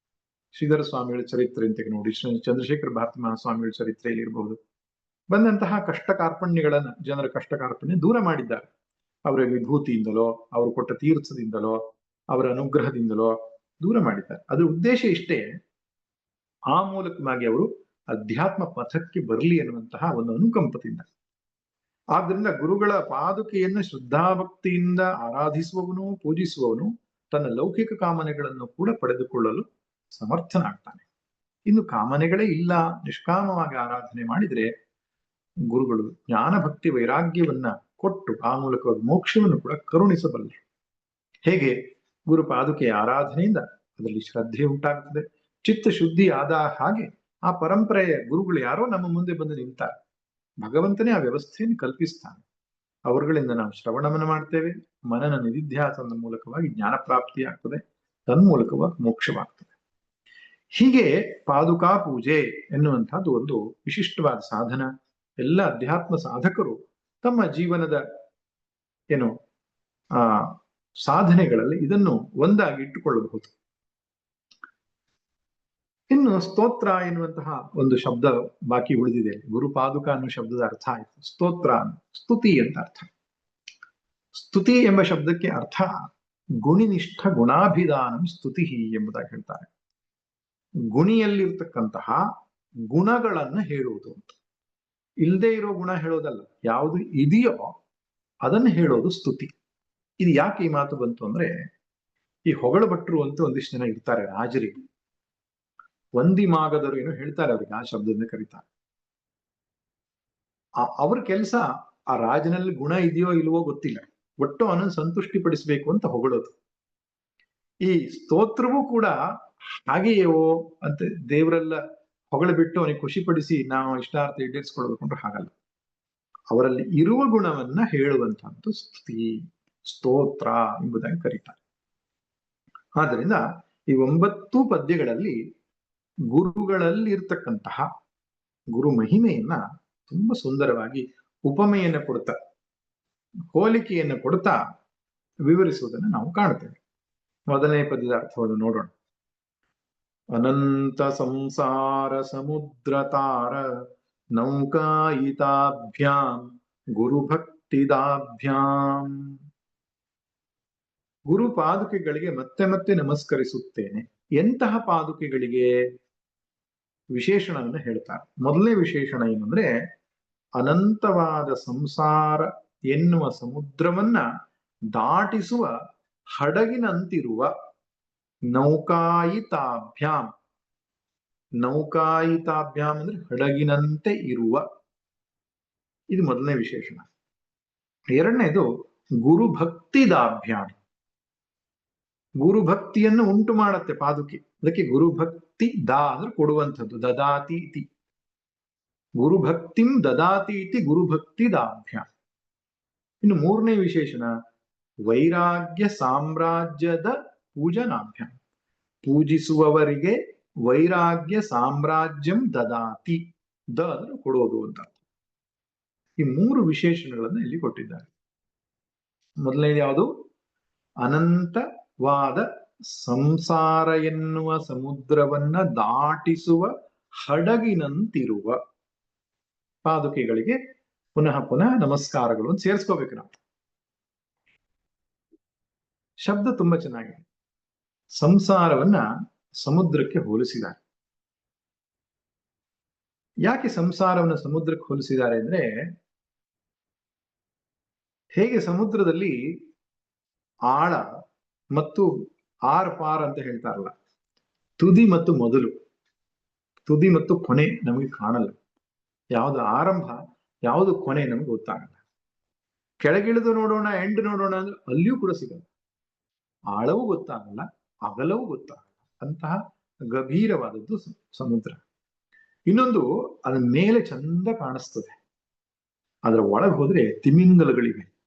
ಶ್ರೀಧರ ಸ್ವಾಮಿಗಳ ಚರಿತ್ರೆ ಅಂತ ನೋಡಿ, ಚಂದ್ರಶೇಖರ ಭಾರತಿ ಮಹಾಸ್ವಾಮಿಗಳ ಚರಿತ್ರೆಯಲ್ಲಿ ಇರಬಹುದು, ಬಂದಂತಹ ಕಷ್ಟ ಕಾರ್ಪಣ್ಯಗಳನ್ನ, ಜನರ ಕಷ್ಟ ಕಾರ್ಪಣ್ಯ ದೂರ ಮಾಡಿದ್ದಾರೆ. ಅವರ ವಿಭೂತಿಯಿಂದಲೋ, ಅವರು ಕೊಟ್ಟ ತೀರ್ಥದಿಂದಲೋ, ಅವರ ಅನುಗ್ರಹದಿಂದಲೋ ದೂರ ಮಾಡಿದ್ದಾರೆ. ಅದರ ಉದ್ದೇಶ ಇಷ್ಟೇ, ಆ ಮೂಲಕವಾಗಿ ಅವರು ಅಧ್ಯಾತ್ಮ ಪಥಕ್ಕೆ ಬರಲಿ ಅನ್ನುವಂತಹ ಒಂದು ಅನುಕಂಪದಿಂದ. ಆದ್ರಿಂದ ಗುರುಗಳ ಪಾದುಕೆಯನ್ನು ಶ್ರದ್ಧಾಭಕ್ತಿಯಿಂದ ಆರಾಧಿಸುವವನು, ಪೂಜಿಸುವವನು ತನ್ನ ಲೌಕಿಕ ಕಾಮನೆಗಳನ್ನು ಕೂಡ ಪಡೆದುಕೊಳ್ಳಲು ಸಮರ್ಥನಾಗ್ತಾನೆ. ಇನ್ನು ಕಾಮನೆಗಳೇ ಇಲ್ಲ, ನಿಷ್ಕಾಮವಾಗಿ ಆರಾಧನೆ ಮಾಡಿದ್ರೆ ಗುರುಗಳು ಜ್ಞಾನ ಭಕ್ತಿ ವೈರಾಗ್ಯವನ್ನ ಕೊಟ್ಟು ಆ ಮೂಲಕ ಮೋಕ್ಷವನ್ನು ಕೂಡ ಕರುಣಿಸಬಲ್ಲರು. ಹೇಗೆ ಗುರು ಪಾದುಕೆಯ ಆರಾಧನೆಯಿಂದ ಅದರಲ್ಲಿ ಶ್ರದ್ಧೆ ಉಂಟಾಗ್ತದೆ, ಚಿತ್ತ ಶುದ್ಧಿ ಆದ ಹಾಗೆ ಆ ಪರಂಪರೆಯ ಗುರುಗಳು ಯಾರೋ ನಮ್ಮ ಮುಂದೆ ಬಂದು ನಿಂತಾರೆ, ಭಗವಂತನೇ ಆ ವ್ಯವಸ್ಥೆಯನ್ನು ಕಲ್ಪಿಸ್ತಾನೆ. ಅವರುಗಳಿಂದ ನಾವು ಶ್ರವಣವನ್ನು ಮಾಡ್ತೇವೆ, ಮನನ ನಿಧಿಧ್ಯಾಸನದ ಮೂಲಕವಾಗಿ ಜ್ಞಾನ ಪ್ರಾಪ್ತಿ ಆಗ್ತದೆ, ತನ್ಮೂಲಕವಾಗಿ ಮೋಕ್ಷವಾಗ್ತದೆ. ಹೀಗೆ ಪಾದುಕಾ ಪೂಜೆ ಎನ್ನುವಂತಹದ್ದು ಒಂದು ವಿಶಿಷ್ಟವಾದ ಸಾಧನ. ಎಲ್ಲ ಅಧ್ಯಾತ್ಮ ಸಾಧಕರು ತಮ್ಮ ಜೀವನದ ಸಾಧನೆಗಳಲ್ಲಿ ಇದನ್ನು ಒಂದಾಗಿ ಇಟ್ಟುಕೊಳ್ಳಬಹುದು. ಇನ್ನು ಸ್ತೋತ್ರ ಎನ್ನುವಂತಹ ಒಂದು ಶಬ್ದ ಬಾಕಿ ಉಳಿದಿದೆ. ಗುರುಪಾದುಕ ಅನ್ನೋ ಶಬ್ದದ ಅರ್ಥ ಆಯ್ತು, ಸ್ತೋತ್ರ ಸ್ತುತಿ ಅಂತ ಅರ್ಥ. ಸ್ತುತಿ ಎಂಬ ಶಬ್ದಕ್ಕೆ ಅರ್ಥ ಗುಣಿನಿಷ್ಠ ಗುಣಾಭಿಧಾನಂ ಸ್ತುತಿ ಎಂಬುದಾಗಿ ಹೇಳ್ತಾರೆ. ಗುಣಿಯಲ್ಲಿರ್ತಕ್ಕಂತಹ ಗುಣಗಳನ್ನು ಹೇಳುವುದು ಅಂತ. ಇಲ್ಲದೆ ಇರೋ ಗುಣ ಹೇಳೋದಲ್ಲ, ಯಾವುದು ಇದೆಯೋ ಅದನ್ನು ಹೇಳೋದು ಸ್ತುತಿ. ಇದು ಯಾಕೆ ಈ ಮಾತು ಬಂತು ಅಂದ್ರೆ, ಈ ಹೊಗಳ ಭಟ್ರು ಅಂತ ಒಂದಿಷ್ಟು ಜನ ಇರ್ತಾರೆ ರಾಜರಿಗೆ, ವಂದಿಮಾಗದರು ಏನೋ ಹೇಳ್ತಾರೆ ಅವ್ರಿಗೆ, ಆ ಶಬ್ದದಿಂದ ಕರೀತಾರೆ. ಅವ್ರ ಕೆಲಸ ಆ ರಾಜನಲ್ಲಿ ಗುಣ ಇದೆಯೋ ಇಲ್ವೋ ಗೊತ್ತಿಲ್ಲ, ಒಟ್ಟು ಅವನನ್ನು ಸಂತುಷ್ಟಿ ಪಡಿಸ್ಬೇಕು ಅಂತ ಹೊಗಳೋದು. ಈ ಸ್ತೋತ್ರವೂ ಕೂಡ ಹಾಗೆಯೋ ಅಂತ ದೇವರೆಲ್ಲ ಹೊಗಳ ಬಿಟ್ಟು ಅವನಿಗೆ ಖುಷಿ ಪಡಿಸಿ ನಾವು ಇಷ್ಟಾರ್ಥ ಈಡೇರಿಸ್ಕೊಳ್ಬೇಕು ಅಂದ್ರೆ ಹಾಗಲ್ಲ. ಅವರಲ್ಲಿ ಇರುವ ಗುಣವನ್ನ ಹೇಳುವಂತಹದ್ದು ಸ್ತುತಿ, ಸ್ತೋತ್ರ ಎಂಬುದಾಗಿ ಕರೀತಾರೆ. ಆದ್ದರಿಂದ ಈ 9 ಪದ್ಯಗಳಲ್ಲಿ ಗುರುಗಳಲ್ಲಿ ಇರ್ತಕ್ಕಂತಹ ಗುರು ಮಹಿಮೆಯನ್ನ ತುಂಬಾ ಸುಂದರವಾಗಿ ಉಪಮೆಯನ್ನು ಕೊಡ್ತಾ, ಹೋಲಿಕೆಯನ್ನು ಕೊಡ್ತಾ ವಿವರಿಸುವುದನ್ನು ನಾವು ಕಾಣ್ತೇವೆ. ಮೊದಲನೇ ಪದ್ಯದ ಅರ್ಥವನ್ನು ನೋಡೋಣ. ಅನಂತ ಸಂಸಾರ ಸಮುದ್ರತಾರ ನೌಕಾಯಿತಾಭ್ಯಾಂ ಗುರುಭಕ್ತಿದಾಭ್ಯಾಂ. ಗುರು ಪಾದುಕೆಗಳಿಗೆ ಮತ್ತೆ ಮತ್ತೆ ನಮಸ್ಕರಿಸುತ್ತೇನೆ. ಎಂತಹ ಪಾದುಕೆಗಳಿಗೆ? ವಿಶೇಷಣವನ್ನು ಹೇಳ್ತಾರೆ. ಮೊದಲನೇ ವಿಶೇಷಣ ಏನಂದ್ರೆ, ಅನಂತವಾದ ಸಂಸಾರ ಎನ್ನುವ ಸಮುದ್ರವನ್ನ ದಾಟಿಸುವ ಹಡಗಿನಂತಿರುವ ನೌಕಾಯಿತಾಭ್ಯಾಂ. ನೌಕಾಯಿತಾಭ್ಯಾಂ ಅಂದ್ರೆ ಹಡಗಿನಂತೆ ಇರುವ, ಇದು ಮೊದಲನೇ ವಿಶೇಷಣ. ಎರಡನೇದು ಗುರುಭಕ್ತಿದಾಭ್ಯಾಂ. ಗುರುಭಕ್ತಿಯನ್ನು ಉಂಟು ಮಾಡತ್ತೆ ಪಾದುಕೆ, ಅದಕ್ಕೆ ಗುರುಭಕ್ತಿ ದಾ ಅಂದ್ರೆ ಕೊಡುವಂಥದ್ದು, ದದಾತಿ ಇತಿ. ಗುರುಭಕ್ತಿಂ ದದಾತಿ ಇತಿ ಗುರುಭಕ್ತಿದಾಭ್ಯ. ಇನ್ನು ಮೂರನೇ ವಿಶೇಷಣ ವೈರಾಗ್ಯ ಸಾಮ್ರಾಜ್ಯದ ಪೂಜನಾಭ್ಯ. ಪೂಜಿಸುವವರಿಗೆ ವೈರಾಗ್ಯ ಸಾಮ್ರಾಜ್ಯಂ ದದಾತಿ, ಅಂದ್ರೆ ಕೊಡೋದು ಅಂತ. ಈ ಮೂರು ವಿಶೇಷಣಗಳನ್ನು ಇಲ್ಲಿ ಕೊಟ್ಟಿದ್ದಾರೆ. ಮೊದಲನೇದು ಯಾವುದು? ಅನಂತವಾದ ಸಂಸಾರ ಎನ್ನುವ ಸಮುದ್ರವನ್ನ ದಾಟಿಸುವ ಹಡಗಿನಂತಿರುವ ಪಾದುಕೆಗಳಿಗೆ ಪುನಃ ಪುನಃ ನಮಸ್ಕಾರಗಳು ಅಂತ ಸೇರಿಸ್ಕೋಬೇಕು ನಾವು. ಶಬ್ದ ತುಂಬಾ ಚೆನ್ನಾಗಿದೆ. ಸಂಸಾರವನ್ನ ಸಮುದ್ರಕ್ಕೆ ಹೋಲಿಸಿದ್ದಾರೆ. ಯಾಕೆ ಸಂಸಾರವನ್ನು ಸಮುದ್ರಕ್ಕೆ ಹೋಲಿಸಿದ್ದಾರೆ ಅಂದ್ರೆ, ಹೇಗೆ ಸಮುದ್ರದಲ್ಲಿ ಆಳ ಮತ್ತು ಆರ್ ಪಾರ್ ಅಂತ ಹೇಳ್ತಾರಲ್ಲ, ತುದಿ ಮತ್ತು ಮೊದಲು, ತುದಿ ಮತ್ತು ಕೊನೆ ನಮಗೆ ಕಾಣಲ್ಲ. ಯಾವುದು ಆರಂಭ ಯಾವುದು ಕೊನೆ ನಮ್ಗೆ ಗೊತ್ತಾಗಲ್ಲ. ಕೆಳಗಿಳಿದು ನೋಡೋಣ, ಎಂಡ್ ನೋಡೋಣ ಅಂದ್ರೆ ಅಲ್ಲಿಯೂ ಕೂಡ ಸಿಗಲ್ಲ. ಆಳವೂ ಗೊತ್ತಾಗಲ್ಲ, ಅಗಲವೂ ಗೊತ್ತಾಗಲ್ಲ. ಅಂತಹ ಗಭೀರವಾದದ್ದು ಸಮುದ್ರ. ಇನ್ನೊಂದು, ಅದ್ರ ಮೇಲೆ ಚಂದ ಕಾಣಿಸ್ತದೆ. ಅದರ ಒಳಗೆ ಹೋದ್ರೆ ತಿಮಿಂಗಲಗಳಿವೆ,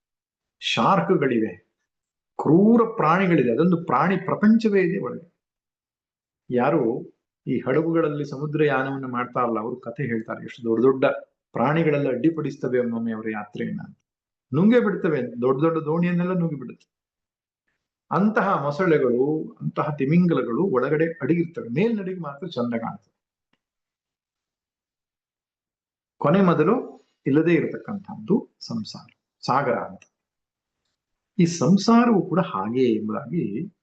ಶಾರ್ಕ್ಗಳಿವೆ, ಕ್ರೂರ ಪ್ರಾಣಿಗಳಿದೆ. ಅದೊಂದು ಪ್ರಾಣಿ ಪ್ರಪಂಚವೇ ಇದೆ ಒಳಗೆ. ಯಾರು ಈ ಹಡಗುಗಳಲ್ಲಿ ಸಮುದ್ರ ಯಾನವನ್ನು ಮಾಡ್ತಾರಲ್ಲ, ಅವರು ಕಥೆ ಹೇಳ್ತಾರೆ. ಎಷ್ಟು ದೊಡ್ಡ ದೊಡ್ಡ ಪ್ರಾಣಿಗಳೆಲ್ಲ ಅಡ್ಡಿಪಡಿಸ್ತವೆ ಒಮ್ಮೊಮ್ಮೆ ಅವರ ಯಾತ್ರೆಯನ್ನ, ನುಂಗೆ ಬಿಡ್ತವೆ. ದೊಡ್ಡ ದೊಡ್ಡ ದೋಣಿಯನ್ನೆಲ್ಲ ನುಂಗಿ ಬಿಡುತ್ತೆ. ಅಂತಹ ಮೊಸಳೆಗಳು, ಅಂತಹ ತಿಮಿಂಗಲಗಳು ಒಳಗಡೆ ಅಡಗಿರ್ತವೆ. ಮೇಲ್ನಡಿಗೆ ಮಾತ್ರ ಚಂದ ಕಾಣ್ತದೆ. ಕೊನೆ ಮೊದಲು ಇಲ್ಲದೆ ಇರತಕ್ಕಂಥದ್ದು ಸಂಸಾರ, ಸಾಗರ ಅಂತ. ಈ ಸಂಸಾರವು ಕೂಡ ಹಾಗೆ ಎಂಬುದಾಗಿ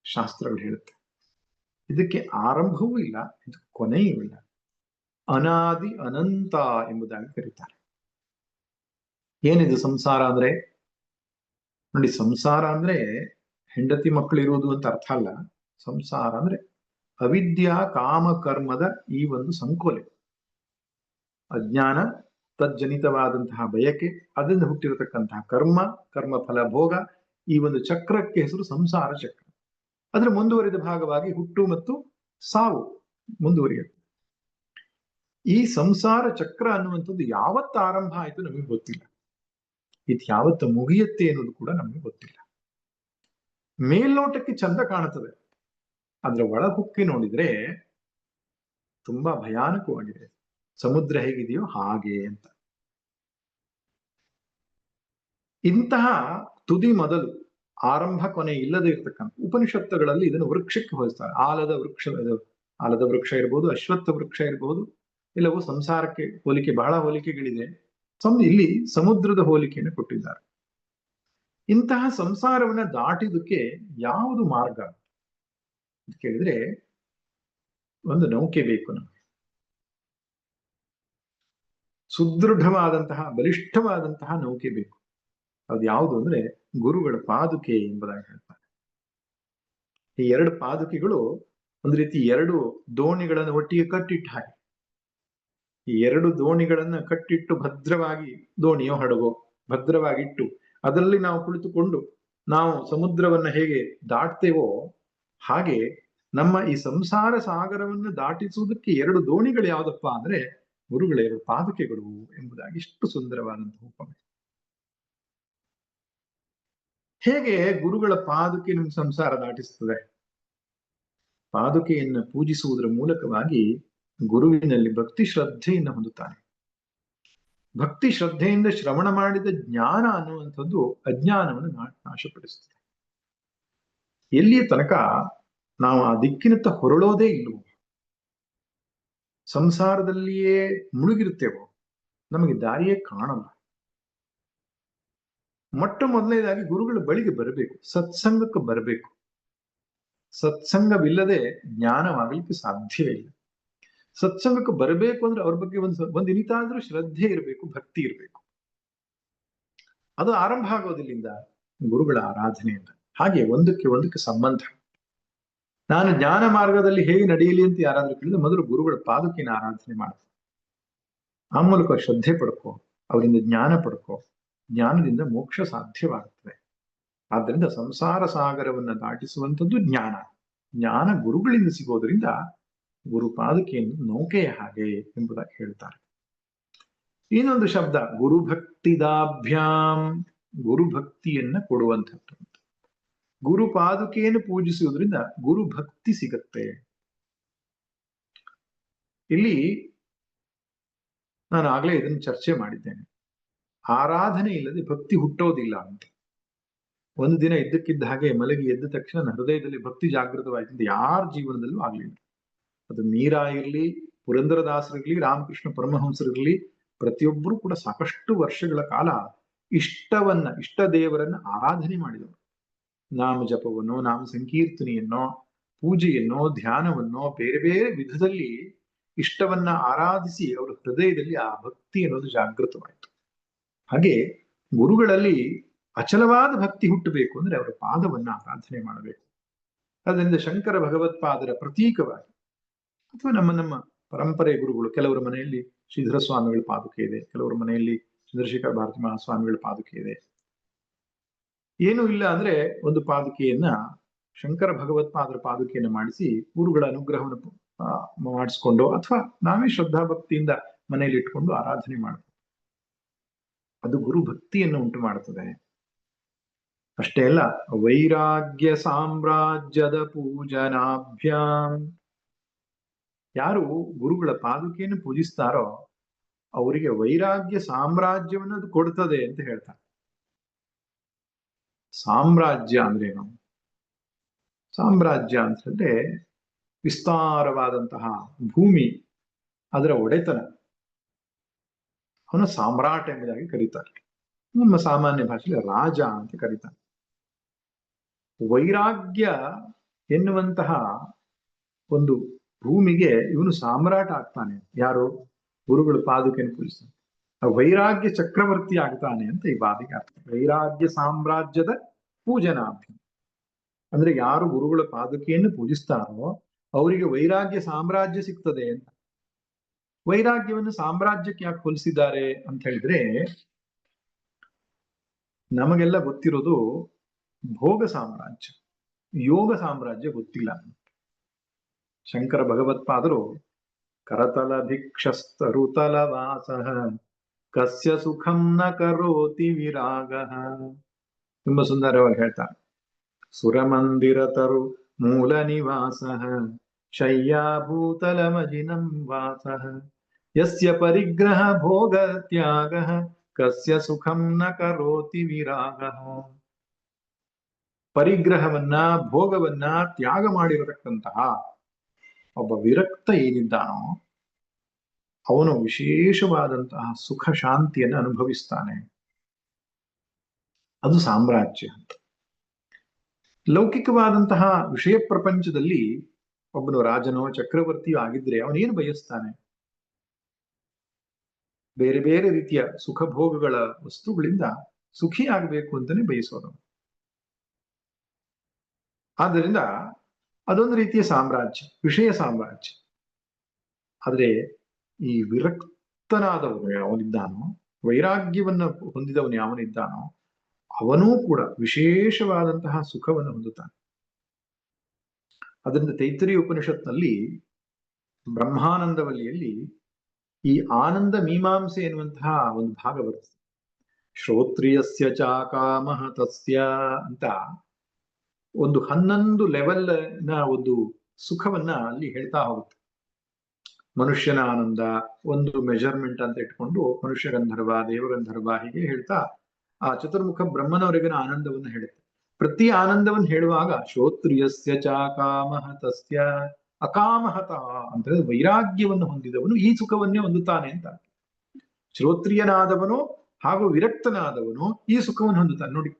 ಶಾಸ್ತ್ರಗಳು ಹೇಳುತ್ತೆ. ಇದಕ್ಕೆ ಆರಂಭವೂ ಇಲ್ಲ, ಇದು ಕೊನೆಯೂ ಇಲ್ಲ. ಅನಾದಿ ಅನಂತ ಎಂಬುದಾಗಿ ಕರೀತಾರೆ. ಏನಿದು ಸಂಸಾರ ಅಂದ್ರೆ? ನೋಡಿ, ಸಂಸಾರ ಅಂದ್ರೆ ಹೆಂಡತಿ ಮಕ್ಕಳು ಇರುವುದು ಅಂತ ಅರ್ಥ ಅಲ್ಲ. ಸಂಸಾರ ಅಂದ್ರೆ ಅವಿದ್ಯಾ ಕಾಮಕರ್ಮದ ಈ ಒಂದು ಸಂಕೋಲೆ. ಅಜ್ಞಾನ, ತಜ್ಜನಿತವಾದಂತಹ ಬಯಕೆ, ಅದರಿಂದ ಹುಟ್ಟಿರತಕ್ಕಂತಹ ಕರ್ಮ, ಕರ್ಮ ಫಲ ಭೋಗ, ಈ ಒಂದು ಚಕ್ರಕ್ಕೆ ಹೆಸರು ಸಂಸಾರ ಚಕ್ರ. ಅದರ ಮುಂದುವರಿದ ಭಾಗವಾಗಿ ಹುಟ್ಟು ಮತ್ತು ಸಾವು ಮುಂದುವರಿಯುತ್ತೆ. ಈ ಸಂಸಾರ ಚಕ್ರ ಅನ್ನುವಂಥದ್ದು ಯಾವತ್ತು ಆರಂಭ ಆಯಿತು ನಮಗೆ ಗೊತ್ತಿಲ್ಲ. ಇದು ಯಾವತ್ತು ಮುಗಿಯುತ್ತೆ ಅನ್ನೋದು ಕೂಡ ನಮಗೆ ಗೊತ್ತಿಲ್ಲ. ಮೇಲ್ನೋಟಕ್ಕೆ ಚಂದ ಕಾಣುತ್ತದೆ, ಅದರ ಒಳಹುಕ್ಕಿ ನೋಡಿದ್ರೆ ತುಂಬಾ ಭಯಾನಕವಾಗಿದೆ. ಸಮುದ್ರ ಹೇಗಿದೆಯೋ ಹಾಗೆ ಅಂತ. ಇಂತಹ ತುದಿ ಮೊದಲು ಆರಂಭ ಕೊನೆ ಇಲ್ಲದೆ ಇರ್ತಕ್ಕಂಥ ಉಪನಿಷತ್ತುಗಳಲ್ಲಿ ಇದನ್ನು ವೃಕ್ಷಕ್ಕೆ ಹೋಲಿಸ್ತಾರೆ. ಆಲದ ವೃಕ್ಷ ಇರಬಹುದು, ಅಶ್ವತ್ಥ ವೃಕ್ಷ ಇರಬಹುದು, ಇಲ್ಲವೂ ಸಂಸಾರಕ್ಕೆ ಹೋಲಿಕೆ, ಬಹಳ ಹೋಲಿಕೆಗಳಿದೆ. ಇಲ್ಲಿ ಸಮುದ್ರದ ಹೋಲಿಕೆಯನ್ನು ಕೊಟ್ಟಿದ್ದಾರೆ. ಇಂತಹ ಸಂಸಾರವನ್ನ ದಾಟಿದಕ್ಕೆ ಯಾವುದು ಮಾರ್ಗ ಅಂತ ಕೇಳಿದ್ರೆ, ಒಂದು ನೌಕೆ ಬೇಕು ನಮಗೆ. ಸುದೃಢವಾದಂತಹ, ಬಲಿಷ್ಠವಾದಂತಹ ನೌಕೆ ಬೇಕು. ಅದು ಯಾವುದು ಅಂದ್ರೆ ಗುರುಗಳ ಪಾದುಕೆ ಎಂಬುದಾಗಿ ಹೇಳ್ತಾರೆ. ಈ ಎರಡು ಪಾದುಕೆಗಳು ಒಂದು ರೀತಿ ಎರಡು ದೋಣಿಗಳನ್ನು ಒಟ್ಟಿಗೆ ಕಟ್ಟಿಟ್ಟು ಹಾಗೆ. ಈ ಎರಡು ದೋಣಿಗಳನ್ನ ಕಟ್ಟಿಟ್ಟು ಭದ್ರವಾಗಿ, ದೋಣಿಯೋ ಹಡಗೋ ಭದ್ರವಾಗಿಟ್ಟು ಅದರಲ್ಲಿ ನಾವು ಕುಳಿತುಕೊಂಡು ನಾವು ಸಮುದ್ರವನ್ನ ಹೇಗೆ ದಾಟ್ತೇವೋ ಹಾಗೆ ನಮ್ಮ ಈ ಸಂಸಾರ ಸಾಗರವನ್ನು ದಾಟಿಸುವುದಕ್ಕೆ ಎರಡು ದೋಣಿಗಳು ಯಾವುದಪ್ಪ ಅಂದ್ರೆ ಗುರುಗಳ ಎರಡು ಪಾದುಕೆಗಳು ಎಂಬುದಾಗಿ ಇಷ್ಟು ಸುಂದರವಾದಂತಹ ಉಪಮೆ. ಹೇಗೆ ಗುರುಗಳ ಪಾದುಕೆ ನಿಮ್ಮ ಸಂಸಾರ ದಾಟಿಸ್ತದೆ? ಪಾದುಕೆಯನ್ನು ಪೂಜಿಸುವುದರ ಮೂಲಕವಾಗಿ ಗುರುವಿನಲ್ಲಿ ಭಕ್ತಿ ಶ್ರದ್ಧೆಯನ್ನು ಹೊಂದುತ್ತಾನೆ. ಭಕ್ತಿ ಶ್ರದ್ಧೆಯಿಂದ ಶ್ರವಣ ಮಾಡಿದ ಜ್ಞಾನ ಅನ್ನುವಂಥದ್ದು ಅಜ್ಞಾನವನ್ನು ನಾಶಪಡಿಸುತ್ತದೆ. ಎಲ್ಲಿಯ ತನಕ ನಾವು ಆ ದಿಕ್ಕಿನತ್ತ ಹೊರಳೋದೇ ಇಲ್ಲವೋ, ಸಂಸಾರದಲ್ಲಿಯೇ ಮುಳುಗಿರುತ್ತೇವೋ, ನಮಗೆ ದಾರಿಯೇ ಕಾಣಲ್ಲ. ಮೊಟ್ಟ ಮೊದಲನೇದಾಗಿ ಗುರುಗಳ ಬಳಿಗೆ ಬರಬೇಕು, ಸತ್ಸಂಗಕ್ಕೆ ಬರಬೇಕು. ಸತ್ಸಂಗವಿಲ್ಲದೆ ಜ್ಞಾನವಾಗಲಿಕ್ಕೆ ಸಾಧ್ಯವೇ ಇಲ್ಲ. ಸತ್ಸಂಗಕ್ಕೆ ಬರಬೇಕು ಅಂದ್ರೆ ಅವ್ರ ಬಗ್ಗೆ ಒಂದು ಇನಿತಾದ್ರೂ ಶ್ರದ್ಧೆ ಇರಬೇಕು, ಭಕ್ತಿ ಇರಬೇಕು. ಅದು ಆರಂಭ ಆಗೋದಿಲ್ಲಿಂದ ಗುರುಗಳ ಆರಾಧನೆಯಿಂದ. ಹಾಗೆ ಒಂದಕ್ಕೆ ಸಂಬಂಧ. ನಾನು ಜ್ಞಾನ ಮಾರ್ಗದಲ್ಲಿ ಹೇಗೆ ನಡೆಯಲಿ ಅಂತ ಯಾರಾದ್ರೂ ಕೇಳಿದ್ರೆ ಮೊದಲು ಗುರುಗಳ ಪಾದುಕಿನ ಆರಾಧನೆ ಮಾಡ್ತಾರೆ. ಆ ಮೂಲಕ ಶ್ರದ್ಧೆ ಪಡ್ಕೋ, ಅವರಿಂದ ಜ್ಞಾನ ಪಡ್ಕೋ. ಜ್ಞಾನದಿಂದ ಮೋಕ್ಷ ಸಾಧ್ಯವಾಗುತ್ತದೆ. ಆದ್ದರಿಂದ ಸಂಸಾರ ಸಾಗರವನ್ನ ದಾಟಿಸುವಂಥದ್ದು ಜ್ಞಾನ. ಜ್ಞಾನ ಗುರುಗಳಿಂದ ಸಿಗೋದ್ರಿಂದ ಗುರು ಪಾದುಕೆಯನ್ನು ನೌಕೆಯ ಹಾಗೆ ಎಂಬುದಾಗಿ ಹೇಳ್ತಾರೆ. ಇನ್ನೊಂದು ಶಬ್ದ ಗುರುಭಕ್ತಿದಾಭ್ಯಾಂ, ಗುರುಭಕ್ತಿಯನ್ನ ಕೊಡುವಂಥದ್ದು. ಗುರು ಪಾದುಕೆಯನ್ನು ಪೂಜಿಸುವುದರಿಂದ ಗುರುಭಕ್ತಿ ಸಿಗತ್ತೆ. ಇಲ್ಲಿ ನಾನು ಆಗ್ಲೇ ಇದನ್ನು ಚರ್ಚೆ ಮಾಡಿದ್ದೇನೆ. ಆರಾಧನೆ ಇಲ್ಲದೆ ಭಕ್ತಿ ಹುಟ್ಟೋದಿಲ್ಲ ಅಂತ. ಒಂದು ದಿನ ಇದ್ದಕ್ಕಿದ್ದ ಹಾಗೆ ಮಲಗಿ ಎದ್ದ ತಕ್ಷಣ ಹೃದಯದಲ್ಲಿ ಭಕ್ತಿ ಜಾಗೃತವಾಯ್ತು ಯಾರ ಜೀವನದಲ್ಲೂ ಆಗ್ಲಿಲ್ಲ. ಅದು ಮೀರಾ ಇರ್ಲಿ, ಪುರಂದರದಾಸರಿರ್ಲಿ, ರಾಮಕೃಷ್ಣ ಪರಮಹಂಸರಿರ್ಲಿ, ಪ್ರತಿಯೊಬ್ಬರು ಕೂಡ ಸಾಕಷ್ಟು ವರ್ಷಗಳ ಕಾಲ ಇಷ್ಟ ದೇವರನ್ನ ಆರಾಧನೆ ಮಾಡಿದವರು. ನಾಮ ಜಪವನ್ನೋ, ನಾಮ ಸಂಕೀರ್ತನೆಯನ್ನೋ, ಪೂಜೆಯನ್ನೋ, ಧ್ಯಾನವನ್ನೋ, ಬೇರೆ ಬೇರೆ ವಿಧದಲ್ಲಿ ಇಷ್ಟವನ್ನ ಆರಾಧಿಸಿ ಅವರ ಹೃದಯದಲ್ಲಿ ಆ ಭಕ್ತಿ ಅನ್ನೋದು ಜಾಗೃತವಾಯಿತು. ಹಾಗೆ ಗುರುಗಳಲ್ಲಿ ಅಚಲವಾದ ಭಕ್ತಿ ಹುಟ್ಟಬೇಕು ಅಂದ್ರೆ ಅವರ ಪಾದವನ್ನ ಆರಾಧನೆ ಮಾಡಬೇಕು. ಅದರಿಂದ ಶಂಕರ ಭಗವತ್ಪಾದರ ಪ್ರತೀಕವಾಗಿ, ಅಥವಾ ನಮ್ಮ ಪರಂಪರೆ ಗುರುಗಳು, ಕೆಲವರ ಮನೆಯಲ್ಲಿ ಶ್ರೀಧರ ಸ್ವಾಮಿಗಳ ಪಾದುಕೆ ಇದೆ, ಕೆಲವರ ಮನೆಯಲ್ಲಿ ಚಂದ್ರಶೇಖರ ಭಾರತಿ ಮಹಾಸ್ವಾಮಿಗಳ ಪಾದುಕೆ ಇದೆ. ಏನೂ ಇಲ್ಲ ಅಂದ್ರೆ ಒಂದು ಪಾದುಕೆಯನ್ನ, ಶಂಕರ ಭಗವತ್ಪಾದರ ಪಾದುಕೆಯನ್ನು ಮಾಡಿಸಿ ಗುರುಗಳ ಅನುಗ್ರಹವನ್ನು ಮಾಡಿಸ್ಕೊಂಡು, ಅಥವಾ ನಾವೇ ಶ್ರದ್ಧಾ ಭಕ್ತಿಯಿಂದ ಮನೆಯಲ್ಲಿ ಇಟ್ಕೊಂಡು ಆರಾಧನೆ ಮಾಡಬೇಕು. ಅದು ಗುರು ಭಕ್ತಿಯನ್ನು ಉಂಟು ಮಾಡುತ್ತದೆ. ಅಷ್ಟೇ ಅಲ್ಲ, ವೈರಾಗ್ಯ ಸಾಮ್ರಾಜ್ಯದ ಪೂಜನಾಭ್ಯಾಂ, ಯಾರು ಗುರುಗಳ ಪಾದುಕೆಯನ್ನು ಪೂಜಿಸ್ತಾರೋ ಅವರಿಗೆ ವೈರಾಗ್ಯ ಸಾಮ್ರಾಜ್ಯವನ್ನು ಅದು ಕೊಡ್ತದೆ ಅಂತ ಹೇಳ್ತಾರೆ. ಸಾಮ್ರಾಜ್ಯ ಅಂದ್ರೇನು? ಸಾಮ್ರಾಜ್ಯ ಅಂತಂದ್ರೆ ವಿಸ್ತಾರವಾದಂತಹ ಭೂಮಿ, ಅದರ ಒಡೆತನ, ಅವನು ಸಾಮ್ರಾಟ್ ಎಂಬುದಾಗಿ ಕರೀತಾರೆ. ನಮ್ಮ ಸಾಮಾನ್ಯ ಭಾಷೆಯಲ್ಲಿ ರಾಜ ಅಂತ ಕರೀತಾರೆ. ವೈರಾಗ್ಯ ಎನ್ನುವಂತಹ ಒಂದು ಭೂಮಿಗೆ ಇವನು ಸಾಮ್ರಾಟ ಆಗ್ತಾನೆ. ಯಾರು? ಗುರುಗಳು ಪಾದುಕೆಯನ್ನು ಪೂಜಿಸ್ತಾನೆ. ವೈರಾಗ್ಯ ಚಕ್ರವರ್ತಿ ಆಗ್ತಾನೆ ಅಂತ ಈ ಬಾದಿಗೆ ಅರ್ಥ. ವೈರಾಗ್ಯ ಸಾಮ್ರಾಜ್ಯದ ಪೂಜನಾಭ್ಯ ಅಂದ್ರೆ ಯಾರು ಗುರುಗಳ ಪಾದುಕೆಯನ್ನು ಪೂಜಿಸ್ತಾರೋ ಅವರಿಗೆ ವೈರಾಗ್ಯ ಸಾಮ್ರಾಜ್ಯ ಸಿಗ್ತದೆ ಅಂತ. ವೈರಾಗ್ಯವನ್ನು ಸಾಮ್ರಾಜ್ಯಕ್ಕೆ ಯಾಕೆ ಹೋಲಿಸಿದ್ದಾರೆ ಅಂತ ಹೇಳಿದ್ರೆ, ನಮಗೆಲ್ಲ ಗೊತ್ತಿರೋದು ಭೋಗ ಸಾಮ್ರಾಜ್ಯ, ಯೋಗ ಸಾಮ್ರಾಜ್ಯ ಗೊತ್ತಿಲ್ಲ. ಶಂಕರ ಭಗವತ್ಪಾದರು ಕರತಲ ಭಿಕ್ಷಸ್ತರುತಲ ವಾಸಃ ಕಸ್ಯ ಸುಖಂ ನ ಕರೋತಿ ವಿರಾಗ, ತುಂಬಾ ಸುಂದರವಾಗಿ ಹೇಳ್ತಾರೆ. ಸುರಮಂದಿರ ತರು ಮೂಲ ನಿವಾಸಃ ಶಯ್ಯಾಭೂತಲಮಜಿನಂ ವಾಸಃ ಯಸ್ಯ ಪರಿಗ್ರಹ ಭೋಗ ತ್ಯಾಗಃ ಕಸ್ಯ ಸುಖಂ ನ ಕರೋತಿ ವಿರಾಗಃ. ಪರಿಗ್ರಹವನ್ನ, ಭೋಗವನ್ನ ತ್ಯಾಗ ಮಾಡಿರತಕ್ಕಂತಹ ಒಬ್ಬ ವಿರಕ್ತ ಏನಿದ್ದಾನೋ ಅವನು ವಿಶೇಷವಾದಂತಹ ಸುಖ ಶಾಂತಿಯನ್ನು ಅನುಭವಿಸ್ತಾನೆ. ಅದು ಸಾಮ್ರಾಜ್ಯ ಅಂತ. ಲೌಕಿಕವಾದಂತಹ ವಿಷಯ ಪ್ರಪಂಚದಲ್ಲಿ ಒಬ್ಬನು ರಾಜನೋ ಚಕ್ರವರ್ತಿಯೋ ಆಗಿದ್ರೆ ಅವನೇನು ಬಯಸ್ತಾನೆ? ಬೇರೆ ಬೇರೆ ರೀತಿಯ ಸುಖ ಭೋಗಗಳ ವಸ್ತುಗಳಿಂದ ಸುಖಿ ಆಗಬೇಕು ಅಂತಾನೆ ಬಯಸೋದು. ಆದ್ದರಿಂದ ಅದೊಂದು ರೀತಿಯ ಸಾಮ್ರಾಜ್ಯ, ವಿಷಯ ಸಾಮ್ರಾಜ್ಯ. ಆದ್ರೆ ಈ ವಿರಕ್ತನಾದವನು ಯಾವನಿದ್ದಾನೋ, ವೈರಾಗ್ಯವನ್ನು ಹೊಂದಿದವನು ಯಾವನಿದ್ದಾನೋ ಅವನೂ ಕೂಡ ವಿಶೇಷವಾದಂತಹ ಸುಖವನ್ನು ಹೊಂದುತ್ತಾನೆ. ಅದರಿಂದ ತೈತ್ರಿಯ ಉಪನಿಷತ್ನಲ್ಲಿ ಬ್ರಹ್ಮಾನಂದವಲ್ಲಿಯಲ್ಲಿ ಈ ಆನಂದ ಮೀಮಾಂಸೆ ಎನ್ನುವಂತಹ ಒಂದು ಭಾಗ ಬರುತ್ತೆ. ಶ್ರೋತ್ರಿಯಸ್ಯ ಚಾಕಾಮಹ ತಸ್ಯ ಅಂತ ಒಂದು 11 ಲೆವೆಲ್ ನ ಒಂದು ಸುಖವನ್ನ ಅಲ್ಲಿ ಹೇಳ್ತಾ ಹೋಗುತ್ತೆ. ಮನುಷ್ಯನ ಆನಂದ ಒಂದು ಮೆಜರ್ಮೆಂಟ್ ಅಂತ ಇಟ್ಕೊಂಡು ಮನುಷ್ಯ ಗಂಧರ್ವ, ದೇವಗಂಧರ್ವ ಹೀಗೆ ಹೇಳ್ತಾ ಆ ಚತುರ್ಮುಖ ಬ್ರಹ್ಮನವರೆಗಿನ ಆನಂದವನ್ನು ಹೇಳುತ್ತೆ. ಪ್ರತಿ ಆನಂದವನ್ನು ಹೇಳುವಾಗ ಶ್ರೋತ್ರಿಯಸ್ಯ ಚಾಕಾಮಹ ತಸ್ಯ ಅಕಾಮಹತಃ ಅಂದ್ರೆ ವೈರಾಗ್ಯವನ್ನು ಹೊಂದಿದವನು ಈ ಸುಖವನ್ನೇ ಹೊಂದುತ್ತಾನೆ ಅಂತ. ಶ್ರೋತ್ರಿಯನಾದವನು ಹಾಗೂ ವಿರಕ್ತನಾದವನು ಈ ಸುಖವನ್ನು ಹೊಂದುತ್ತಾನೆ. ನೋಡಿ,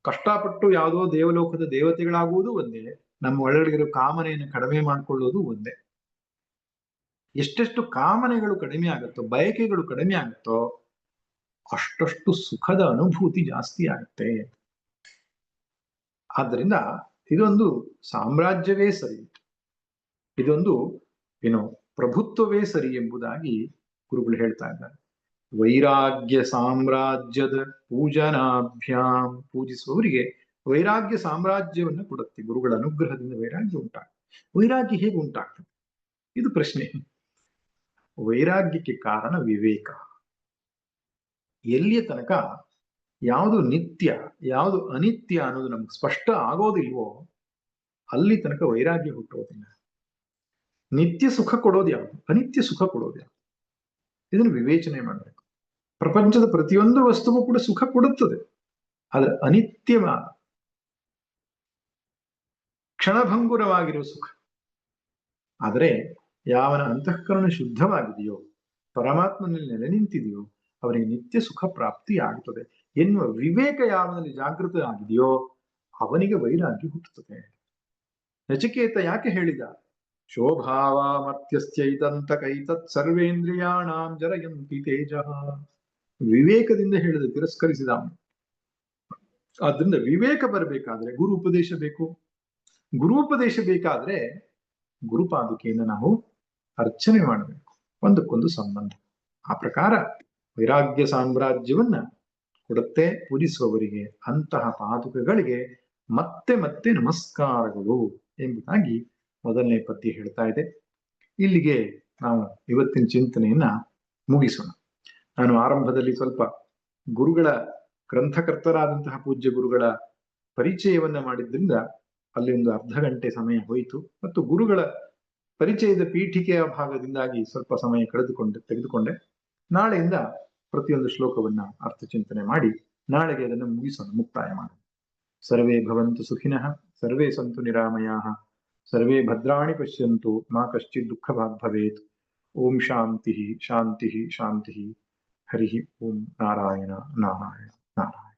ಕಷ್ಟಪಟ್ಟು ಯಾವುದೋ ದೇವಲೋಕದ ದೇವತೆಗಳಾಗುವುದು ಒಂದೇ, ನಮ್ಮ ಒಳಗಡೆ ಕಾಮನೆಯನ್ನು ಕಡಿಮೆ ಮಾಡಿಕೊಳ್ಳೋದು ಒಂದೇ. ಎಷ್ಟೆಷ್ಟು ಕಾಮನೆಗಳು ಕಡಿಮೆ ಆಗುತ್ತೋ, ಬಯಕೆಗಳು ಕಡಿಮೆ ಆಗುತ್ತೋ ಅಷ್ಟಷ್ಟು ಸುಖದ ಅನುಭೂತಿ ಜಾಸ್ತಿ ಆಗುತ್ತೆ. ಆದ್ದರಿಂದ ಇದೊಂದು ಸಾಮ್ರಾಜ್ಯವೇ ಸರಿ, ಇದೊಂದು ಪ್ರಭುತ್ವವೇ ಸರಿ ಎಂಬುದಾಗಿ ಗುರುಗಳು ಹೇಳ್ತಾ ಇದ್ದಾರೆ. ವೈರಾಗ್ಯ ಸಾಮ್ರಾಜ್ಯದ ಪೂಜನಾಭ್ಯಾಂ, ಪೂಜಿಸುವವರಿಗೆ ವೈರಾಗ್ಯ ಸಾಮ್ರಾಜ್ಯವನ್ನು ಕೊಡುತ್ತೆ. ಗುರುಗಳ ಅನುಗ್ರಹದಿಂದ ವೈರಾಗ್ಯ ಉಂಟಾಗ್ತದೆ. ವೈರಾಗ್ಯ ಹೇಗೆ ಉಂಟಾಗ್ತದೆ? ಇದು ಪ್ರಶ್ನೆ. ವೈರಾಗ್ಯಕ್ಕೆ ಕಾರಣ ವಿವೇಕ. ಎಲ್ಲಿಯ ತನಕ ಯಾವುದು ನಿತ್ಯ ಯಾವುದು ಅನಿತ್ಯ ಅನ್ನೋದು ನಮ್ಗೆ ಸ್ಪಷ್ಟ ಆಗೋದಿಲ್ವೋ ಅಲ್ಲಿ ತನಕ ವೈರಾಗ್ಯ ಹುಟ್ಟೋದಿಲ್ಲ. ನಿತ್ಯ ಸುಖ ಕೊಡೋದು ಯಾವುದು, ಅನಿತ್ಯ ಸುಖ ಕೊಡೋದು ಯಾವುದು, ಇದನ್ನು ವಿವೇಚನೆ ಮಾಡಬೇಕು. ಪ್ರಪಂಚದ ಪ್ರತಿಯೊಂದು ವಸ್ತುವು ಕೂಡ ಸುಖ ಕೊಡುತ್ತದೆ, ಆದ್ರೆ ಅನಿತ್ಯವಾದ ಕ್ಷಣಭಂಗುರವಾಗಿರುವ ಸುಖ. ಆದರೆ ಯಾವನ ಅಂತಃಕರಣ ಶುದ್ಧವಾಗಿದೆಯೋ, ಪರಮಾತ್ಮನಲ್ಲಿ ನೆಲೆ ನಿಂತಿದೆಯೋ, ಅವನಿಗೆ ನಿತ್ಯ ಸುಖ ಪ್ರಾಪ್ತಿಯಾಗುತ್ತದೆ ಎನ್ನುವ ವಿವೇಕ ಯಾವನಲ್ಲಿ ಜಾಗೃತ ಆಗಿದೆಯೋ ಅವನಿಗೆ ವೈರಾಗ್ಯ ಹುಟ್ಟುತ್ತದೆ. ನಚಿಕೇತ ಯಾಕೆ ಹೇಳಿದ? ಶೋಭಾವಾಮರ್ತ್ಯಸ್ಯೈತಂತಕೈತತ್ ಸರ್ವೇಂದ್ರಿಯಾಣಾಂ ಜರಯಂತಿ ತೇಜ. ವಿವೇಕದಿಂದ ಹೇಳಿದ, ತಿರಸ್ಕರಿಸಿದ ಅವನು. ಆದ್ರಿಂದ ವಿವೇಕ ಬರಬೇಕಾದ್ರೆ ಗುರು ಉಪದೇಶ ಬೇಕು. ಗುರು ಉಪದೇಶ ಬೇಕಾದ್ರೆ ಗುರುಪಾದುಕೆಯನ್ನು ನಾವು ಅರ್ಚನೆ ಮಾಡಬೇಕು, ಒಂದಕ್ಕೊಂದು ಸಂಬಂಧ. ಆ ಪ್ರಕಾರ ವೈರಾಗ್ಯ ಸಾಮ್ರಾಜ್ಯವನ್ನ ಕೊಡುತ್ತೆ ಪೂಜಿಸುವವರಿಗೆ. ಅಂತಹ ಪಾದುಕೆಗಳಿಗೆ ಮತ್ತೆ ಮತ್ತೆ ನಮಸ್ಕಾರಗಳು ಎಂಬುದಾಗಿ ಮೊದಲನೇ ಪದ್ಯ ಹೇಳ್ತಾ ಇದೆ. ಇಲ್ಲಿಗೆ ನಾವು ಇವತ್ತಿನ ಚಿಂತನೆಯನ್ನ ಮುಗಿಸೋಣ. ನಾನು ಆರಂಭದಲ್ಲಿ ಸ್ವಲ್ಪ ಗುರುಗಳ ಗ್ರಂಥಕರ್ತರಾದಂತಹ ಪೂಜ್ಯ ಗುರುಗಳ ಪರಿಚಯವನ್ನ ಮಾಡಿದ್ರಿಂದ ಅಲ್ಲಿ ಒಂದು ಅರ್ಧ ಗಂಟೆ ಸಮಯ ಹೋಯಿತು, ಮತ್ತು ಗುರುಗಳ ಪರಿಚಯದ ಪೀಠಿಕೆಯ ಭಾಗದಿಂದಾಗಿ ಸ್ವಲ್ಪ ಸಮಯ ತೆಗೆದುಕೊಂಡೆ. ನಾಳೆಯಿಂದ ಪ್ರತಿಯೊಂದು ಶ್ಲೋಕವನ್ನ ಅರ್ಥಚಿಂತನೆ ಮಾಡಿ ನಾಳೆಗೆ ಅದನ್ನು ಮುಗಿಸೋಣ, ಮುಕ್ತಾಯ ಮಾಡೋಣ. ಸರ್ವೇ ಭವಂತು ಸುಖಿನಃ, ಸರ್ವೇ ಸಂತು ನಿರಾಮಯಾಃ, ಸರ್ವೇ ಭದ್ರಾಣಿ ಪಶ್ಯಂತು, ಮಾ ಕಶ್ಚಿತ್ ದುಃಖಭಾಗ್ ಭವೇತ್. ಓಂ ಶಾಂತಿ ಶಾಂತಿ ಶಾಂತಿ. ಹರಿ ಓಂ. ನಾರಾಯಣ ನಾರಾಯಣ ನಾರಾಯಣ.